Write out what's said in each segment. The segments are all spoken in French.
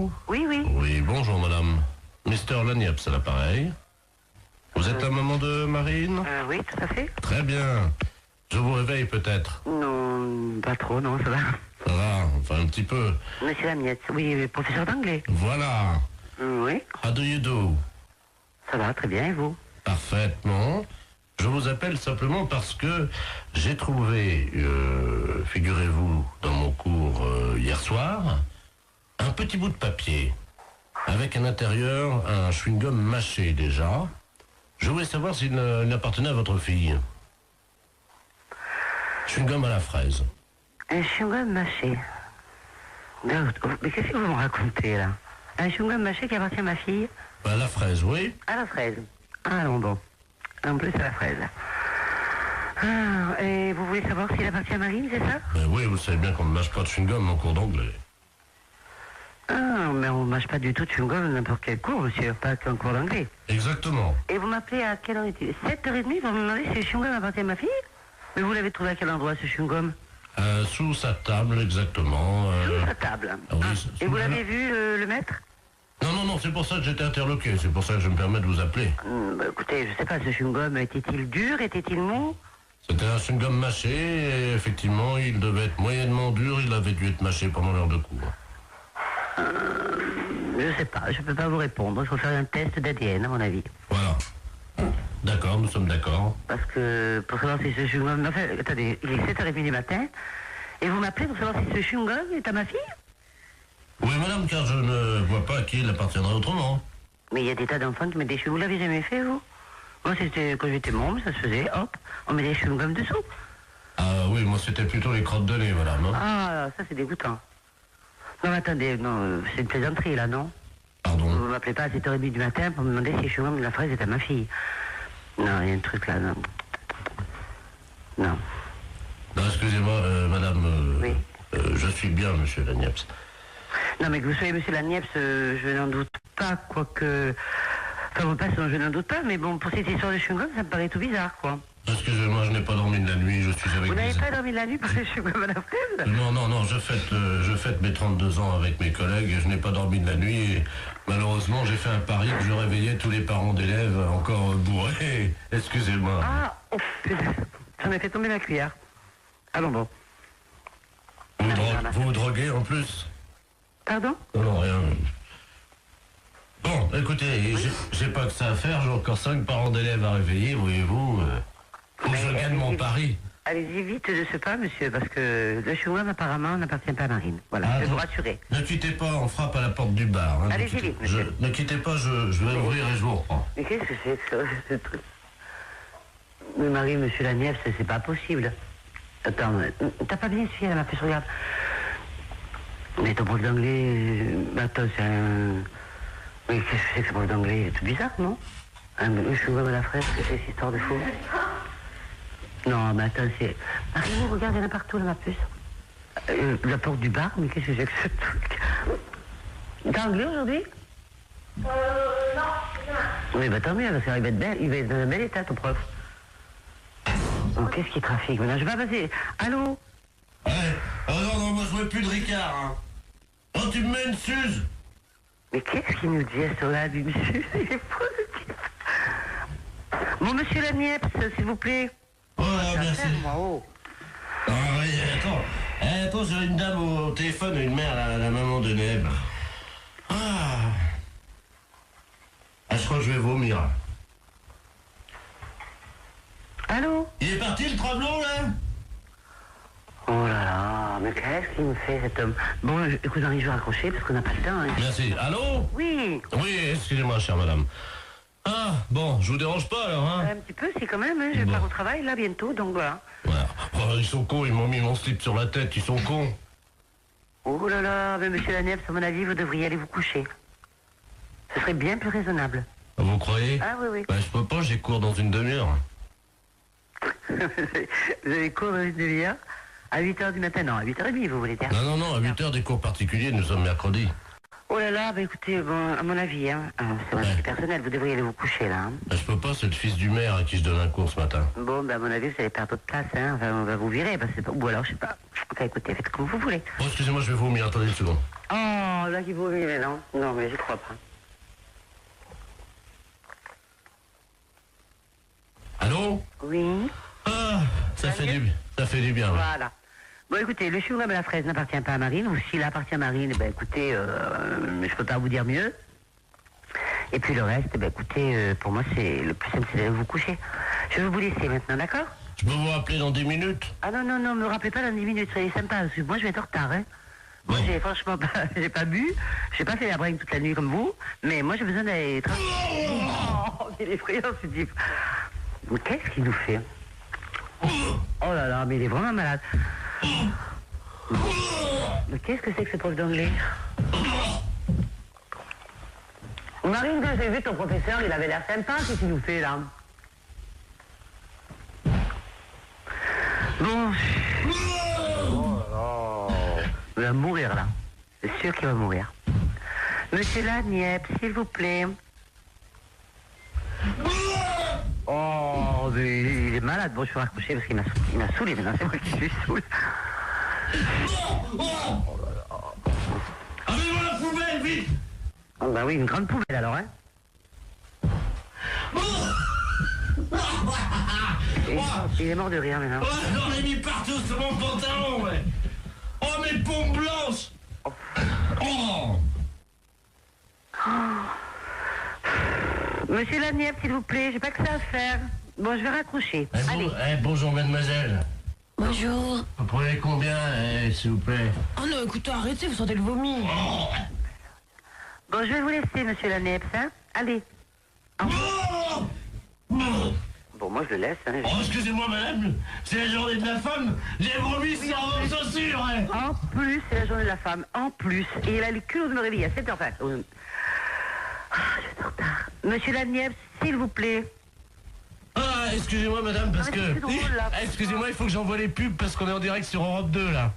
Allô? Oui, oui. Oui, bonjour madame. Mister Lagniepce à l'appareil. Vous êtes la maman de Marine? Oui, tout à fait. Très bien. Je vous réveille peut-être. Non, pas trop, non, ça va. Ça va, enfin un petit peu. Monsieur Lamiette, oui, professeur d'anglais. Voilà. Oui, How do you do? ça va, très bien, et vous? Parfaitement. Je vous appelle simplement parce que j'ai trouvé, figurez-vous, dans mon cours hier soir, un petit bout de papier avec à l'intérieur un chewing-gum mâché déjà. Je voulais savoir s'il appartenait à votre fille. Chewing-gum à la fraise. Un chewing-gum mâché. Mais qu'est-ce que vous me racontez, là? Un chewing-gum mâché qui appartient à ma fille? À la fraise, oui. À la fraise. Ah non, bon. En plus, à la fraise. Ah, et vous voulez savoir s'il appartient à Marine, c'est ça? Ben oui, vous savez bien qu'on ne mâche pas de chewing-gum en cours d'anglais. Ah, mais on ne mâche pas du tout de chewing-gum n'importe quel cours, monsieur, pas qu'un cours d'anglais. Exactement. Et vous m'appelez à quelle heure est-il? 7h30, vous me demandez si le chewing-gum appartient à ma fille? Mais vous l'avez trouvé à quel endroit, ce chewing-gum? Sous sa table, exactement. Sous sa table. Ah oui, Ah, sous et vous la- l'avez vu, le maître? Non, c'est pour ça que j'étais interloqué. C'est pour ça que je me permets de vous appeler. Bah, écoutez, je sais pas, ce chewing-gum, était-il dur, était-il mou? C'était un chewing-gum mâché et effectivement, il devait être moyennement dur. Il avait dû être mâché pendant l'heure de cours. Je sais pas, je peux pas vous répondre. Il faut faire un test d'ADN, à mon avis. Voilà. D'accord, nous sommes d'accord. Parce que, pour savoir si ce chewing-gum... Enfin, attendez, il est 7h30 du matin, et vous m'appelez pour savoir si ce chewing-gum est à ma fille? Oui, madame, car je ne vois pas à qui il appartiendrait autrement. Mais il y a des tas d'enfants qui mettent des chewing-gums. Vous l'avez jamais fait, vous? Moi, c'était quand j'étais môme, ça se faisait, hop, on met des chewing-gums dessous. Ah oui, moi c'était plutôt les crottes de nez, madame. Hein. Ah, ça c'est dégoûtant. Non, mais attendez, non, c'est une plaisanterie, là, non? Pardon. Vous m'appelez pas à 7h30 du matin pour me demander si le chewing-gum de la fraise est à ma fille. Non, il y a un truc là, non. Non. Non, excusez-moi, madame. Oui. Je suis bien, monsieur Lagniepce. Non, mais que vous soyez monsieur Lagniepce, je n'en doute pas, quoique... Enfin, vos passions, je n'en doute pas, mais bon, pour cette histoire de chewing-gum, ça me paraît tout bizarre, quoi. Excusez-moi, je n'ai pas dormi de la nuit, je suis avec Vous n'avez des... pas dormi de la nuit pour le chewing-gum à la fraise? Non, je fête mes 32 ans avec mes collègues et je n'ai pas dormi de la nuit et malheureusement j'ai fait un pari que je réveillais tous les parents d'élèves encore bourrés. Excusez-moi. Ah, oh, putain, j'en ai fait tomber la cuillère. Allons bon. Vous vous droguez en plus? Pardon? Non, rien. Bon, écoutez, j'ai pas que ça à faire, j'ai encore 5 parents d'élèves à réveiller, voyez-vous. Faut que je gagne mon pari. Allez-y vite de ce pas, monsieur, parce que le chewing-gum apparemment n'appartient pas à Marine. Voilà, Ah, je vais non. vous rassurer. Ne quittez pas, on frappe à la porte du bar. Hein, Allez-y vite, monsieur. Ne quittez pas, je vais ouvrir et je vous reprends. Mais qu'est-ce que c'est que ça, ce truc? Mais Marie, monsieur Lagniepce, c'est pas possible. Attends, t'as pas bien suivi, ma puce, regarde. Mais ton prof d'anglais, attends, c'est un... Mais qu'est-ce que c'est que ce prof d'anglais? C'est bizarre, non? Un chewing-gum à la fraise, que c'est cette histoire de fou? Non, mais attends, c'est... Marie, regarde, il y en a partout, là, ma puce. La porte du bar, mais qu'est-ce que c'est que ce truc? T'as anglais aujourd'hui? Non. Oui, bah tant mieux, parce qu'il va être belle, il va être dans un bel état, ton prof. Oh, qu'est-ce qui trafique maintenant? Je vais pas passer. Allô? Ouais. Oh non, moi je veux plus de Ricard, hein. Oh, tu me mets une suze. Mais qu'est-ce qu'il nous dit à ce là du monsieur? Il est fou, ce type. Bon, monsieur Lagniepce, s'il vous plaît. Oh, merci. Moi, oh. Ah oui, attends, j'ai une dame au téléphone et une mère, la maman de Neb. Ah, je crois que je vais vomir. Allô? Il est parti le travelot, là? Oh là là, mais qu'est-ce qu'il me fait, cet homme? Bon, écoute, Henri, je vais raccrocher, parce qu'on n'a pas le temps. Hein. Merci. Allô? Oui. Oui, excusez-moi, chère madame. Ah, bon, je vous dérange pas, alors, hein? Un petit peu, si quand même, hein, je vais Bon. pas au travail, là, bientôt, donc voilà. Voilà. Oh, ils sont cons, ils m'ont mis mon slip sur la tête, ils sont cons. Oh là là, mais monsieur Lagniepce, à mon avis, vous devriez aller vous coucher. Ce serait bien plus raisonnable. Vous croyez? Ah oui, oui. Bah, je peux pas, j'ai cours dans une demi-heure. Vous avez cours dans une demi-heure? À 8h du matin, non, à 8h30, vous voulez dire? Non, à 8h des cours particuliers, nous sommes mercredi. Oh là là, bah écoutez, bon, à mon avis, hein, c'est mon avis personnel, vous devriez aller vous coucher là. Hein. Je peux pas, c'est le fils du maire à qui je donne un cours ce matin. Bon, bah à mon avis, vous allez perdre votre place, hein. Enfin, on va vous virer, parce que, ou alors, je sais pas. Enfin, écoutez, faites comme vous voulez. Oh, excusez-moi, je vais vomir, attendez une seconde. Oh, là, qui vomit, mais non. Non, mais j'y crois pas. Allô? Oui. Ah, ça fait du bien, ouais. Voilà. Bon, écoutez, le chewing-gum à la fraise n'appartient pas à Marine, ou s'il appartient à Marine, ben écoutez, je peux pas vous dire mieux. Et puis le reste, ben écoutez, pour moi, c'est le plus simple, c'est d'aller vous coucher. Je vais vous laisser maintenant, d'accord? Je peux vous rappeler dans 10 minutes? Ah non, non, non, me rappelez pas dans 10 minutes, soyez sympa, parce que moi, je vais être en retard, hein. Moi, Bon. j'ai franchement pas, j'ai pas bu, j'ai pas fait la bringue toute la nuit comme vous, mais moi, j'ai besoin d'aller... Oh, il est effrayant, ce type. Mais qu'est-ce qu'il nous fait? Oh là là, mais il est vraiment malade. Mais qu'est-ce que c'est que ce prof d'anglais? Marine, quand j'ai vu ton professeur, il avait l'air sympa, qu'est-ce qu'il nous fait là? Bon. Oh là là. Il va mourir là. C'est sûr qu'il va mourir. Monsieur Laniep, s'il vous plaît. Oh, mais il est malade. Bon, je vais raccrocher parce qu'il m'a saoulé maintenant. C'est moi qui suis saoul. Avez-vous la poubelle, vite! Oh, bah oui, une grande poubelle alors, hein. Il est mort de rire maintenant. Oh, j'en ai mis partout sur mon pantalon, ouais! Oh, mes pompes blanches! Oh! Monsieur Laniep, s'il vous plaît, j'ai pas que ça à faire. Bon, je vais raccrocher. Allez. Bonjour, mademoiselle. Bonjour. Vous prenez combien, s'il vous plaît? Oh non, écoutez, arrêtez, vous sentez le vomi. Bon, je vais vous laisser, monsieur Laniep, hein. Allez. Bon, moi, je le laisse, hein. Oh, excusez-moi, madame, c'est la journée de la femme. J'ai vomi sans vos chaussures, hein. En plus, c'est la journée de la femme. En plus. Et il a le culot de me réveiller à 7h. Enfin, je vais être en retard. Monsieur Laniep, s'il vous plaît. Ah, excusez-moi, madame, parce mais que... c'est drôle, là. Excusez-moi, il faut que j'envoie les pubs parce qu'on est en direct sur Europe 2, là.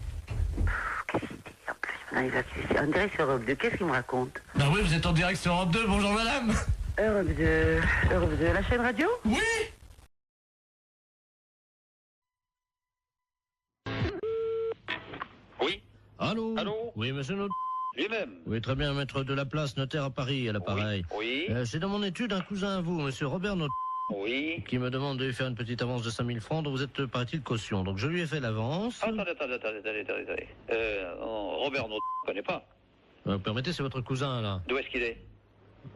Qu'est-ce qu'il dit en plus? Non, il va en direct sur Europe 2. Qu'est-ce qu'il me raconte? Bah oui, vous êtes en direct sur Europe 2, bonjour, madame. Europe 2. Europe 2, la chaîne radio? Oui. Oui, Allô? Allô? Oui, monsieur Not... lui-même. Oui, très bien, maître de la place, notaire à Paris, à l'appareil. Oui, C'est dans mon étude un cousin à vous, monsieur Robert Not... oui. qui me demande de lui faire une petite avance de 5000 francs, dont vous êtes, paraît-il, caution. Donc je lui ai fait l'avance. Attendez. Robert, non, je ne connais pas. Vous permettez, c'est votre cousin, là. D'où est-ce qu'il est?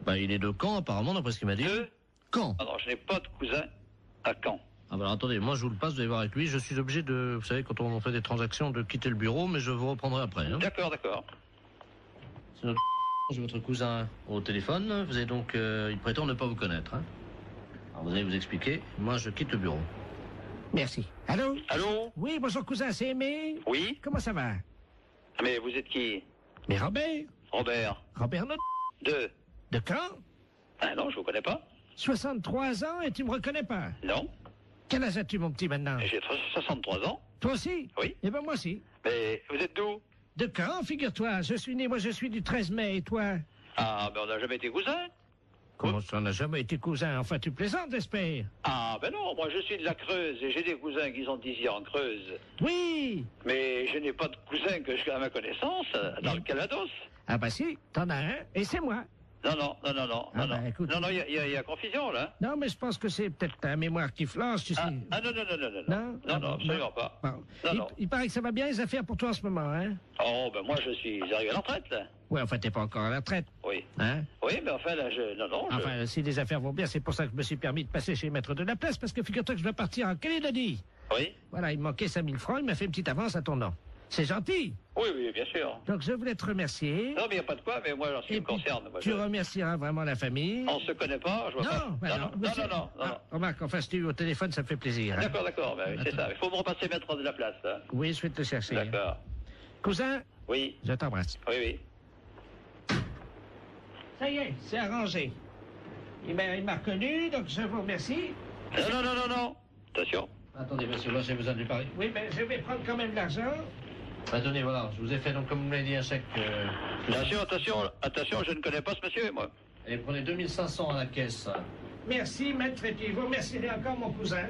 Bah, il est de Caen, apparemment, d'après ce qu'il m'a dit. De Caen. Ah non, je n'ai pas de cousin à Caen. Ah bah alors, attendez, moi je vous le passe, vous allez voir avec lui. Je suis obligé de, vous savez, quand on fait des transactions, de quitter le bureau, mais je vous reprendrai après. Hein. D'accord. C'est notre... J'ai votre cousin au téléphone. Vous avez donc... il prétend ne pas vous connaître. Hein. Alors vous allez vous expliquer. Moi, je quitte le bureau. Merci. Allô? Allô? Oui, bonjour cousin, c'est Aimé. Oui? Comment ça va? Mais vous êtes qui? Mais Robert? Robert. Robert Not. De quand? Ah non, je vous connais pas. 63 ans et tu me reconnais pas? Non. Quel âge as-tu, mon petit, maintenant? J'ai 63 ans. Toi aussi? Oui. Eh ben moi aussi. Mais vous êtes d'où? De quand, figure-toi? Je suis né, moi je suis du 13 mai, et toi? Ah, ben on n'a jamais été cousins. Comment ça, on n'a jamais été cousin? Enfin, tu plaisantes, j'espère? Ah, ben non, moi je suis de la Creuse et j'ai des cousins qui sont ici en Creuse. Oui! Mais je n'ai pas de cousins que je à ma connaissance dans le Calvados. Ah bah si, t'en as un, et c'est moi. Non. Ah, bah, écoute. Non, il y a confusion, là. Non, mais je pense que c'est peut-être ta mémoire qui flanche, tu sais. Non. Non? Ah, Non, absolument pas. Bon. Non. Il paraît que ça va bien les affaires pour toi en ce moment, hein? Oh, ben moi, je suis arrivé à la retraite, là. Ouais, enfin, t'es pas encore à la retraite, Oui. hein? Oui, mais enfin, là, Enfin, si les affaires vont bien, c'est pour ça que je me suis permis de passer chez Maître de la Place, parce que figure-toi que je dois partir en Calédonie. Oui. Voilà, il me manquait 5000 francs, il m'a fait une petite avance à ton nom. C'est gentil. Oui, bien sûr. Donc, je voulais te remercier. Non, mais il n'y a pas de quoi, mais moi, en ce qui me puis, concerne, moi, tu remercieras vraiment la famille. on se connaît pas, je vois pas. Non, bah non. Non. Ah, remarque, enfin, si tu es au téléphone, ça me fait plaisir. Hein. D'accord, ben, oui, c'est ça. Il faut me repasser Maître de la Place, là. Oui, je vais te le chercher. D'accord. Cousin, Oui, je t'embrasse. oui. Ça y est, c'est arrangé. Il m'a reconnu, donc je vous remercie. Non. Attention. Attendez, monsieur, moi j'ai besoin de lui parler. Oui, mais je vais prendre quand même l'argent. Bah, donnez, voilà. Je vous ai fait, donc, comme vous m'avez dit, un chèque... Attention, je ne connais pas ce monsieur, moi. Allez, prenez 2500 à la caisse. Merci, maître, et puis vous remercierez encore mon cousin.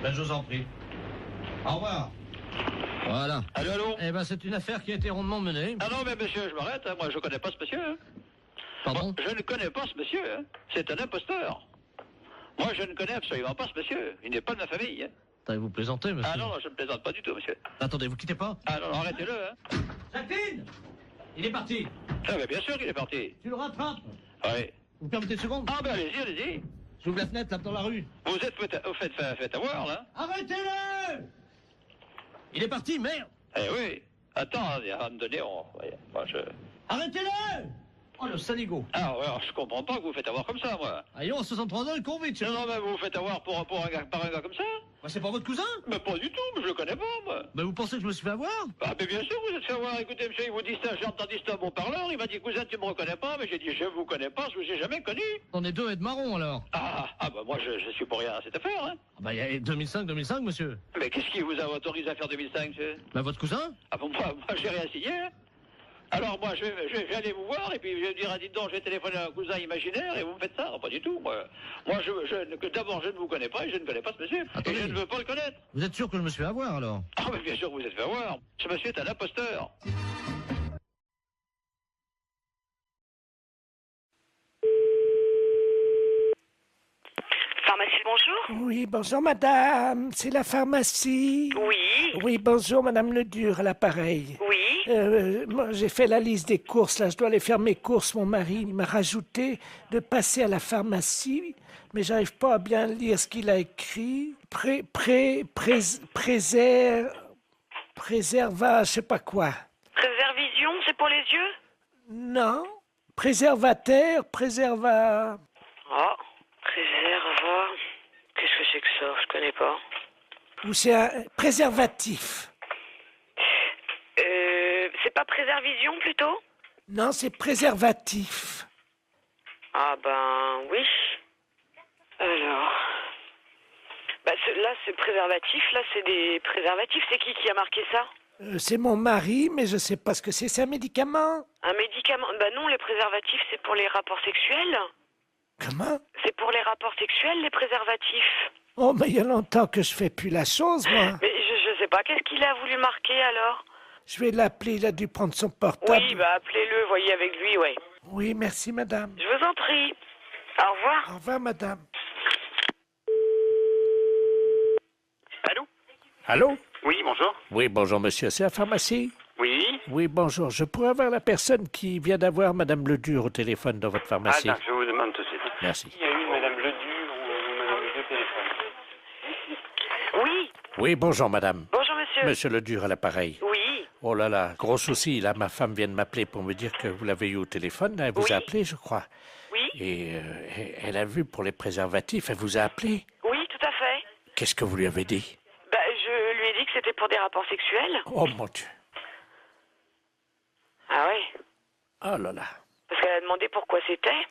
Ben, je vous en prie. Au revoir. Voilà. Allô? Eh ben, c'est une affaire qui a été rondement menée. Ah non, mais monsieur, je m'arrête, hein. Moi, je ne connais pas ce monsieur, hein. Pardon? Moi, je ne connais pas ce monsieur, hein. C'est un imposteur. Moi, je ne connais absolument pas ce monsieur. Il n'est pas de ma famille, hein. Attendez, vous plaisantez, monsieur? Ah non, je ne plaisante pas du tout, monsieur. Attendez, vous quittez pas? Ah non, arrêtez-le, hein. Jacqueline! Il est parti. Ah, mais bien sûr qu'il est parti. Tu le rattrapes? Oui. Vous permettez une seconde? Ah, ben allez-y, allez-y. J'ouvre la fenêtre, là, dans la rue. Vous êtes fait avoir, là. Arrêtez-le! Il est parti, merde! Eh oui. Attends, à un moment donné, moi, Arrêtez-le! Oh, le saligo. Ah, ouais, alors, je comprends pas que vous faites avoir comme ça, moi. Allons, à 63 ans, il court vite. Non, mais vous vous faites avoir par un gars comme ça? Bah, c'est pas votre cousin? Mais pas du tout, mais je le connais pas, moi. Bah, vous pensez que je me suis fait avoir? Ah, mais bien sûr, vous êtes fait avoir. Écoutez, monsieur, il vous dit ça, j'ai entendu ça à mon parleur. Il m'a dit, cousin, tu me reconnais pas? Mais j'ai dit, je vous connais pas, je vous ai jamais connu. On est deux et de marron, alors. Bah, moi, je suis pour rien à cette affaire, hein. Ah, bah, il y a 2005, monsieur. Mais qu'est-ce qui vous a autorisé à faire 2005, monsieur? Bah, votre cousin? Ah, bon, moi, j'ai rien signé, hein. Alors, moi, je vais aller vous voir, et puis je vais dire, dites donc, j'ai téléphoné à un cousin imaginaire, et vous me faites ça? Non, pas du tout, moi. Moi, d'abord, je ne vous connais pas, et je ne connais pas ce monsieur. Attendez. Et je ne veux pas le connaître. Vous êtes sûr que je me suis fait avoir, alors? Ah, mais bien sûr que vous êtes fait avoir. Ce monsieur est un imposteur. Pharmacie, bonjour. Oui, bonjour madame, c'est la pharmacie. Oui, Oui, bonjour madame Ledur à l'appareil. oui. Moi j'ai fait la liste des courses, là je dois aller faire mes courses, mon mari il m'a rajouté de passer à la pharmacie, mais j'arrive pas à bien lire ce qu'il a écrit. Préserva, je sais pas quoi. Préservision, c'est pour les yeux? Non, préservateur, Oh, préserva. Qu'est-ce que c'est que ça? Je connais pas. ou c'est un préservatif. C'est pas préservision plutôt? Non, c'est préservatif. Ah ben oui. Alors. Bah là c'est préservatif, là c'est des préservatifs. C'est qui a marqué ça? C'est mon mari, mais je sais pas ce que c'est un médicament. Un médicament? Bah non, les préservatifs c'est pour les rapports sexuels. Comment? C'est pour les rapports sexuels, les préservatifs. Oh, mais il y a longtemps que je fais plus la chose, moi. Mais je sais pas, qu'est-ce qu'il a voulu marquer alors? Je vais l'appeler, il a dû prendre son portable. Oui, bah appelez-le, voyez avec lui, ouais. Oui, merci madame. Je vous en prie. Au revoir. Au revoir madame. Allô? Allô? Oui, bonjour. Oui, bonjour monsieur, c'est la pharmacie? Oui? Oui, bonjour, je pourrais avoir la personne qui vient d'avoir madame Ledur au téléphone dans votre pharmacie. je vous demande tout de suite. Merci. Il y a eu madame Ledur ou madame Ledur au téléphone? Oui, Oui, bonjour madame. bonjour monsieur. Monsieur Ledur à l'appareil. Oui, Oh là là, gros souci, là ma femme vient de m'appeler pour me dire que vous l'avez eu au téléphone, elle vous Oui. a appelé je crois. oui, Et elle a vu pour les préservatifs, elle vous a appelé. oui, tout à fait. Qu'est-ce que vous lui avez dit? Bah, je lui ai dit que c'était pour des rapports sexuels. Oh mon Dieu. Ah ouais, Oh là là. parce qu'elle a demandé pourquoi c'était.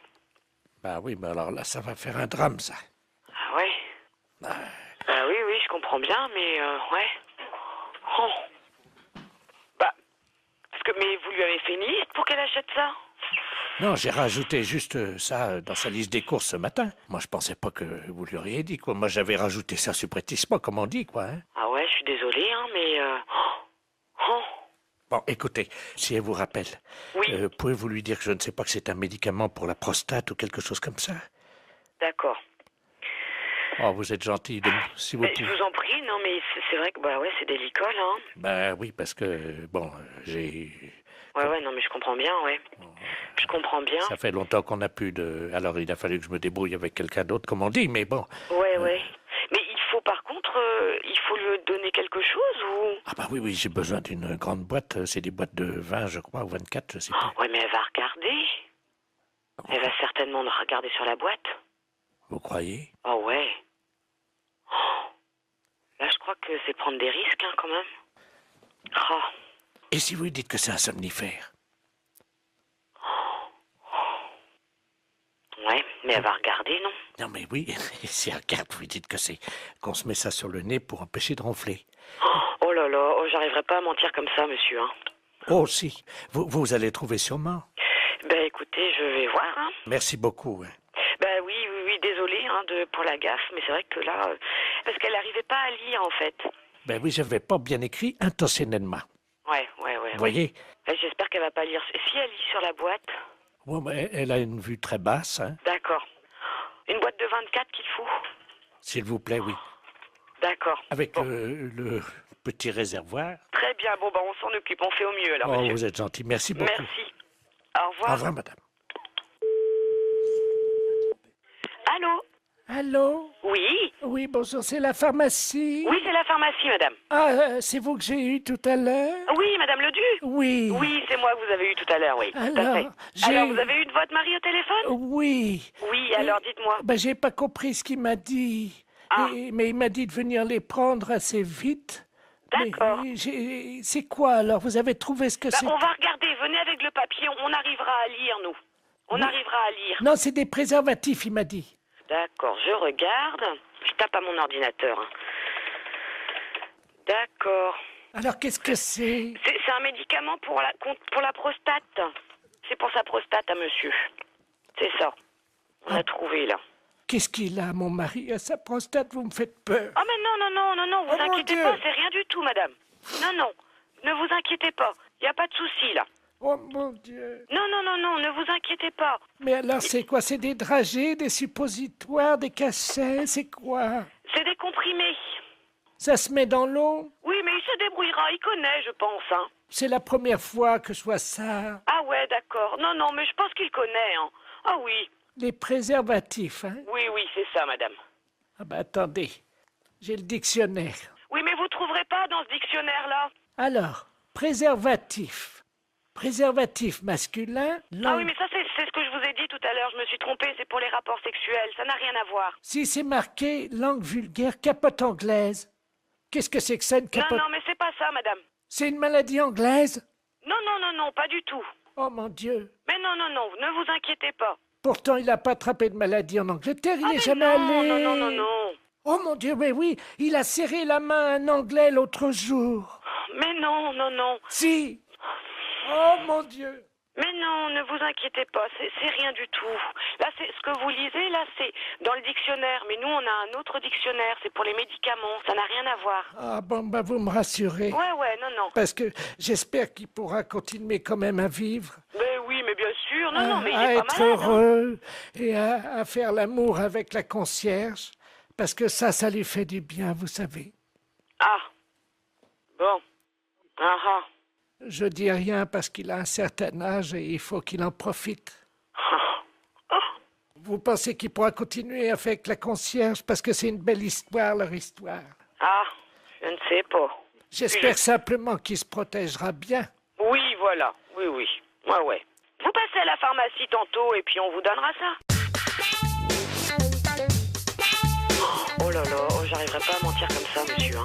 Bah oui, mais alors là, ça va faire un drame, ça. Ah ouais. Bah oui, je comprends bien, mais ouais. Oh. Bah, mais vous lui avez fait une liste pour qu'elle achète ça? Non, j'ai rajouté juste ça dans sa liste des courses ce matin. Moi, je pensais pas que vous lui auriez dit, quoi. Moi, j'avais rajouté ça subrepticement, comme on dit, quoi. Hein. Ah ouais, je suis désolée, hein, mais... Oh. Bon, écoutez, si elle vous rappelle, Oui. pouvez-vous lui dire que je ne sais pas que c'est un médicament pour la prostate ou quelque chose comme ça? D'accord. Oh, vous êtes gentil, si vous Mais je pouvez. vous en prie, non mais c'est vrai que bah ouais, c'est délicat, hein. Ben oui, parce que, bon, j'ai... Ouais, non mais je comprends bien, ouais. Je comprends bien. Ça fait longtemps qu'on n'a plus de... Alors, il a fallu que je me débrouille avec quelqu'un d'autre, comme on dit, mais bon. Ouais. Mais il faut par contre, il faut lui donner quelque chose ou... Ah bah oui, j'ai besoin d'une grande boîte. C'est des boîtes de 20, je crois, ou 24, je sais pas. Ouais, mais elle va regarder. Elle va certainement regarder sur la boîte. Vous croyez? Oh ouais. Oh. Là, je crois que c'est prendre des risques, hein, quand même. Oh. Et si vous lui dites que c'est un somnifère? Ouais, mais elle va regarder, non? Non mais oui, si elle regarde, vous lui dites que c'est qu'on se met ça sur le nez pour empêcher de ronfler. Oh là là, oh, j'arriverai pas à mentir comme ça, monsieur. Hein. Oh, si. Vous allez trouver sûrement. Ben écoutez, je vais voir. Hein. Merci beaucoup. Hein. Ben oui, désolé hein, pour la gaffe, mais c'est vrai que là, parce qu'elle n'arrivait pas à lire en fait. Ben oui, je n'avais pas bien écrit intentionnellement. Ouais. Vous voyez? J'espère qu'elle va pas lire. Si elle lit sur la boîte. Ouais, mais elle a une vue très basse. Hein. D'accord. Une boîte de 24 qu'il faut. S'il vous plaît, oui. D'accord. Avec le petit réservoir. Très bien, bon, on s'en occupe, on fait au mieux alors, monsieur. Vous êtes gentil, merci beaucoup. Merci. Au revoir. Au revoir, madame. Allô? Allô? Oui? Oui, bonjour, c'est la pharmacie? Oui, c'est la pharmacie, madame. Ah, c'est vous que j'ai eu tout à l'heure? Oui, madame Ledu? Oui. Oui, c'est moi que vous avez eu tout à l'heure, oui. Alors, tout à fait. Alors, vous avez eu de votre mari au téléphone? Oui. Oui, alors dites-moi. Ben, j'ai pas compris ce qu'il m'a dit. Ah. Mais il m'a dit de venir les prendre assez vite. D'accord. C'est quoi alors? Vous avez trouvé ce que c'est? On va regarder, venez avec le papier, on arrivera à lire, nous. On arrivera à lire. Non, c'est des préservatifs, il m'a dit. D'accord, je regarde. Je tape à mon ordinateur. Hein. D'accord. Alors, qu'est-ce que c'est? C'est un médicament pour la prostate. C'est pour sa prostate à monsieur. C'est ça. On a trouvé, là. Qu'est-ce qu'il a, mon mari? À sa prostate, vous me faites peur. Oh, mais non, vous inquiétez pas, c'est rien du tout, madame. Non, ne vous inquiétez pas. Il n'y a pas de souci, là. Oh, mon Dieu. Non, ne vous inquiétez pas. Mais alors, c'est quoi? C'est des dragées, des suppositoires, des cachets? C'est quoi? C'est des comprimés. Ça se met dans l'eau? Oui, mais il se débrouillera, il connaît, je pense, hein. C'est la première fois que je vois ça. Ah ouais, d'accord. Non, mais je pense qu'il connaît, hein. Ah oui. Les préservatifs, hein? Oui, c'est ça, madame. Ah ben, attendez. J'ai le dictionnaire. Oui, mais vous trouverez pas dans ce dictionnaire-là. Alors, préservatif. Préservatif masculin. Ah oui, mais ça, c'est ce que je vous ai dit tout à l'heure. Je me suis trompée, c'est pour les rapports sexuels. Ça n'a rien à voir. Si c'est marqué langue vulgaire, capote anglaise. Qu'est-ce que c'est que ça, une capote? Non, mais c'est pas ça, madame. C'est une maladie anglaise? Non, pas du tout. Oh mon Dieu. Mais non, ne vous inquiétez pas. Pourtant, il n'a pas attrapé de maladie en Angleterre, il Ah, n'est mais jamais allé. Non. Oh mon Dieu, mais oui, il a serré la main à un Anglais l'autre jour. Mais non. Si. Oh mon Dieu. Mais non, ne vous inquiétez pas, c'est rien du tout. Là, c'est ce que vous lisez, là, c'est dans le dictionnaire. Mais nous, on a un autre dictionnaire, c'est pour les médicaments. Ça n'a rien à voir. Ah bon, bah vous me rassurez. Ouais, non. Parce que j'espère qu'il pourra continuer quand même à vivre. Mais oui, mais bien sûr. Non, mais il à est pas être malade. heureux et à faire l'amour avec la concierge. Parce que ça lui fait du bien, vous savez. Ah. Bon. Ah. Je dis rien parce qu'il a un certain âge et il faut qu'il en profite. Vous pensez qu'il pourra continuer avec la concierge parce que c'est une belle histoire, leur histoire. Ah, je ne sais pas. J'espère simplement qu'il se protégera bien. Oui, voilà. Oui. Ouais. Vous passez à la pharmacie tantôt et puis on vous donnera ça. Oh là là, j'arriverai pas à mentir comme ça, monsieur. Hein.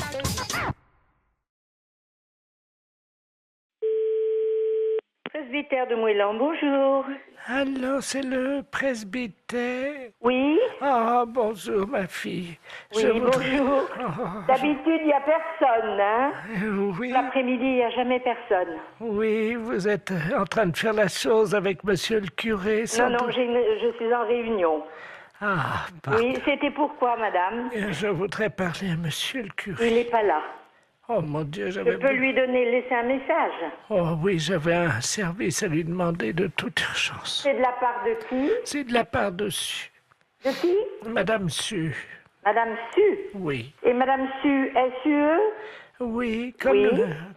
Presbytère de Moëlan, bonjour. Allô, c'est le presbytère? Oui? Ah, bonjour, ma fille. Oui, bonjour. D'habitude, il n'y a personne, hein? Oui. L'après-midi, il n'y a jamais personne. Oui, vous êtes en train de faire la chose avec monsieur le curé, sans Non, doute. je suis en réunion. Ah, pardon. Oui, c'était pourquoi, madame? Je voudrais parler à monsieur le curé. Il n'est pas là. Oh mon Dieu, Je peux lui laisser un message. Oh oui, j'avais un service à lui demander de toute urgence. C'est de la part de qui? C'est de la part de Su. De qui? Madame Su. Madame Su? Oui. Et madame Su, S-U-E? Oui,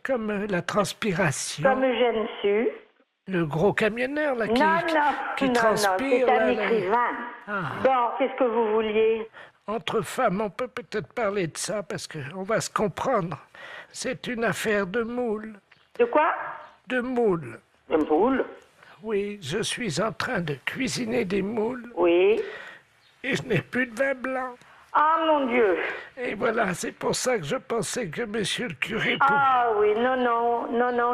comme la transpiration. Comme Eugène Su? Le gros camionneur, là, qui non, transpire. c'est un là. écrivain. Ah. Bon, qu'est-ce que vous vouliez? Entre femmes, on peut peut-être parler de ça, parce qu'on va se comprendre. C'est une affaire de moule. De quoi? De moules. De moules? Oui, je suis en train de cuisiner des moules. Oui. Et je n'ai plus de vin blanc. Ah, mon Dieu. Et voilà, c'est pour ça que je pensais que monsieur le curé, Ah oui, non,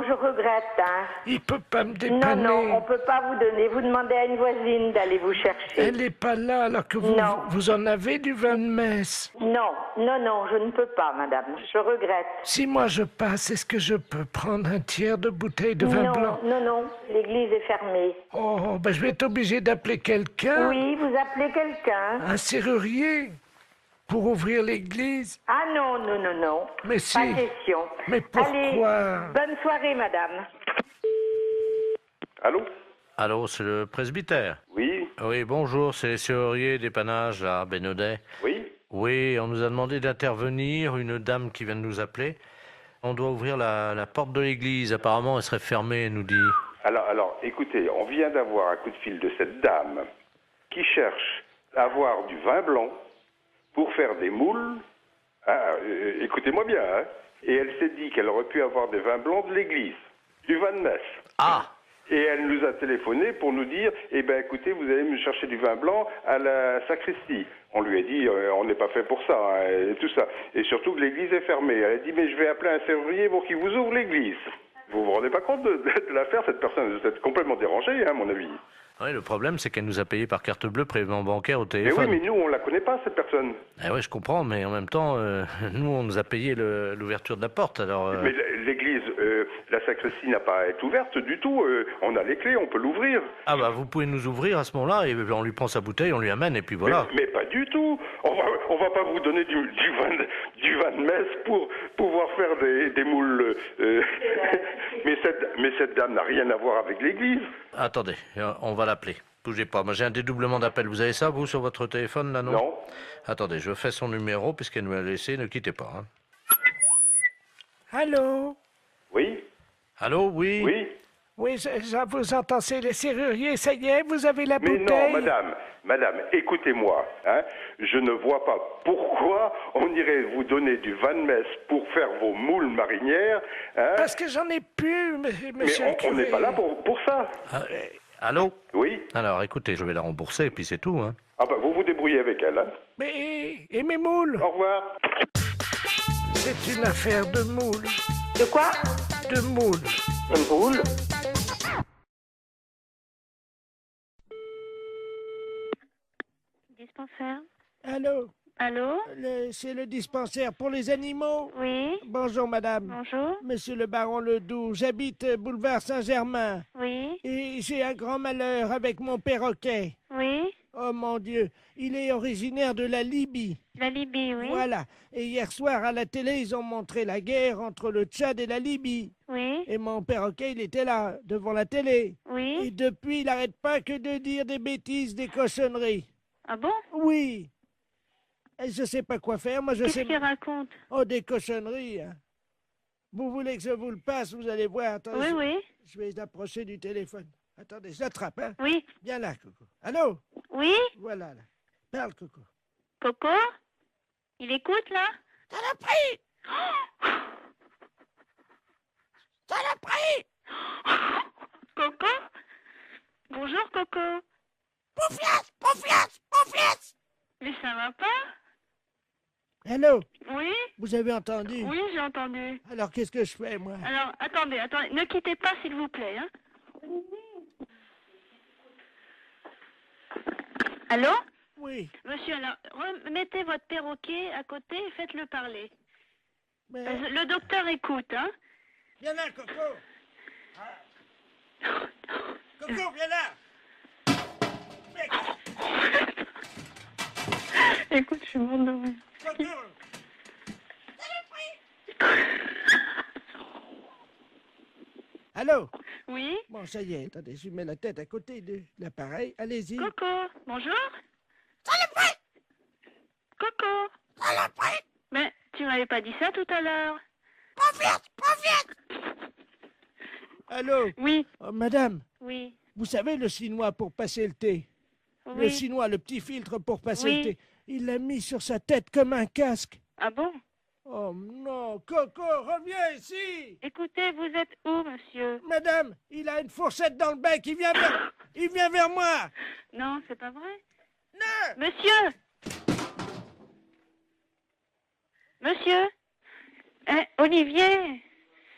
je regrette. Hein. il peut pas me Non, dépanner. non, on peut pas vous donner. Vous demandez à une voisine d'aller vous chercher. Elle n'est pas là alors que vous en avez du vin de messe. Non, je ne peux pas, madame. Je regrette. Si moi je passe, est-ce que je peux prendre un tiers de bouteille de vin blanc? Non, l'église est fermée. Oh, ben je vais être obligé d'appeler quelqu'un. Oui, vous appelez quelqu'un. Un serrurier pour ouvrir l'église. Ah non. Mais si. Pas question. Mais pourquoi? Allez, bonne soirée, madame. Allô? Allô, c'est le presbytère? Oui? Oui, bonjour, c'est les serruriers dépannage à Bénodet. Oui? Oui, on nous a demandé d'intervenir, une dame qui vient de nous appeler. On doit ouvrir la porte de l'église, apparemment elle serait fermée, elle nous dit. Alors, écoutez, on vient d'avoir un coup de fil de cette dame qui cherche à avoir du vin blanc pour faire des moules. Écoutez-moi bien, hein. Et elle s'est dit qu'elle aurait pu avoir des vins blancs de l'église, du vin de messe. Ah! Et elle nous a téléphoné pour nous dire, écoutez, vous allez me chercher du vin blanc à la sacristie. On lui a dit, on n'est pas fait pour ça, hein, et tout ça. Et surtout que l'église est fermée. Elle a dit, mais je vais appeler un serrurier pour qu'il vous ouvre l'église. Vous vous rendez pas compte de l'affaire, cette personne? Vous êtes complètement dérangée, hein, à mon avis. Oui, le problème, c'est qu'elle nous a payé par carte bleue prélèvement bancaire au Mais téléphone. oui, mais nous, on la connaît pas, cette personne. Eh oui, je comprends, mais en même temps, nous, on nous a payé l'ouverture de la porte, alors... Mais l'église, la sacristie n'a pas à être ouverte du tout. On a les clés, on peut l'ouvrir. Ah bah, vous pouvez nous ouvrir à ce moment-là, et on lui prend sa bouteille, on lui amène, et puis voilà. Mais pas du tout. On va pas vous donner du vin de messe pour pouvoir faire des moules. mais cette dame n'a rien à voir avec l'église. Attendez, on va l'appeler. Bougez pas, moi j'ai un dédoublement d'appel. Vous avez ça, vous, sur votre téléphone, là, non? Non. Attendez, je fais son numéro, puisqu'elle nous l'a laissé, ne quittez pas. Hein. Allô? Oui? Allô, oui? Oui? Oui, je vous entends, c'est les serruriers, ça y est, vous avez la Mais bouteille? non, madame, écoutez-moi. Hein, je ne vois pas pourquoi on irait vous donner du vin de messe pour faire vos moules marinières. Hein. Parce que j'en ai plus, monsieur Mais le curé. on n'est pas là pour ça. Allô? Oui? Alors, écoutez, je vais la rembourser, et puis c'est tout, hein. Ah bah, vous vous débrouillez avec elle, hein. Mais, et mes moules? Au revoir. C'est une affaire de moules. De quoi? De moules. Une boule? Dispensaire. Allô? Allô? C'est le dispensaire pour les animaux? Oui. Bonjour, madame. Bonjour. Monsieur le baron Ledoux, j'habite boulevard Saint-Germain. Oui. Et j'ai un grand malheur avec mon perroquet. Oui. Oh mon Dieu, il est originaire de la Libye. La Libye, oui. Voilà. Et hier soir à la télé, ils ont montré la guerre entre le Tchad et la Libye. Oui. Et mon perroquet, il était là, devant la télé. Oui. Et depuis, il n'arrête pas que de dire des bêtises, des cochonneries. Ah bon? Oui. Et je sais pas quoi faire, moi je sais... Qu'est-ce qu'il raconte? Oh, des cochonneries. Hein. Vous voulez que je vous le passe, vous allez voir. Attendez, Oui. Je vais approcher du téléphone. Attendez, je l'attrape, hein. Oui. Viens là, Coco. Allô? Oui. Voilà, là. Parle, Coco. Coco? Il écoute, là? Saloperie! Saloperie! Coco? Bonjour, Coco. Poufias! Mais ça va pas? Allô? Oui. Vous avez entendu? Oui, j'ai entendu. Alors, qu'est-ce que je fais, moi? Alors, attendez. Ne quittez pas, s'il vous plaît, hein. Allô? Oui. Monsieur, alors, remettez votre perroquet à côté et faites-le parler. Mais... Le docteur écoute, hein? Viens là, Coco! Coco, viens là! Écoute, je suis morte de rire. Coco! Allô? Oui? Bon, ça y est, attendez, je mets la tête à côté de l'appareil. Allez-y. Coco, bonjour? Saloperie! Coco! Saloperie! Mais tu m'avais pas dit ça tout à l'heure. Pas vite! Allô? Oui. Oh, madame, Oui. vous savez le chinois pour passer le thé? Le Oui. chinois, le petit filtre pour passer Oui. le thé. Il l'a mis sur sa tête comme un casque. Ah bon? Oh non, Coco, reviens ici! Écoutez, vous êtes où, monsieur? Madame, il a une fourchette dans le bec, il vient vers moi! Non, c'est pas vrai. Non! Monsieur! Monsieur, Olivier,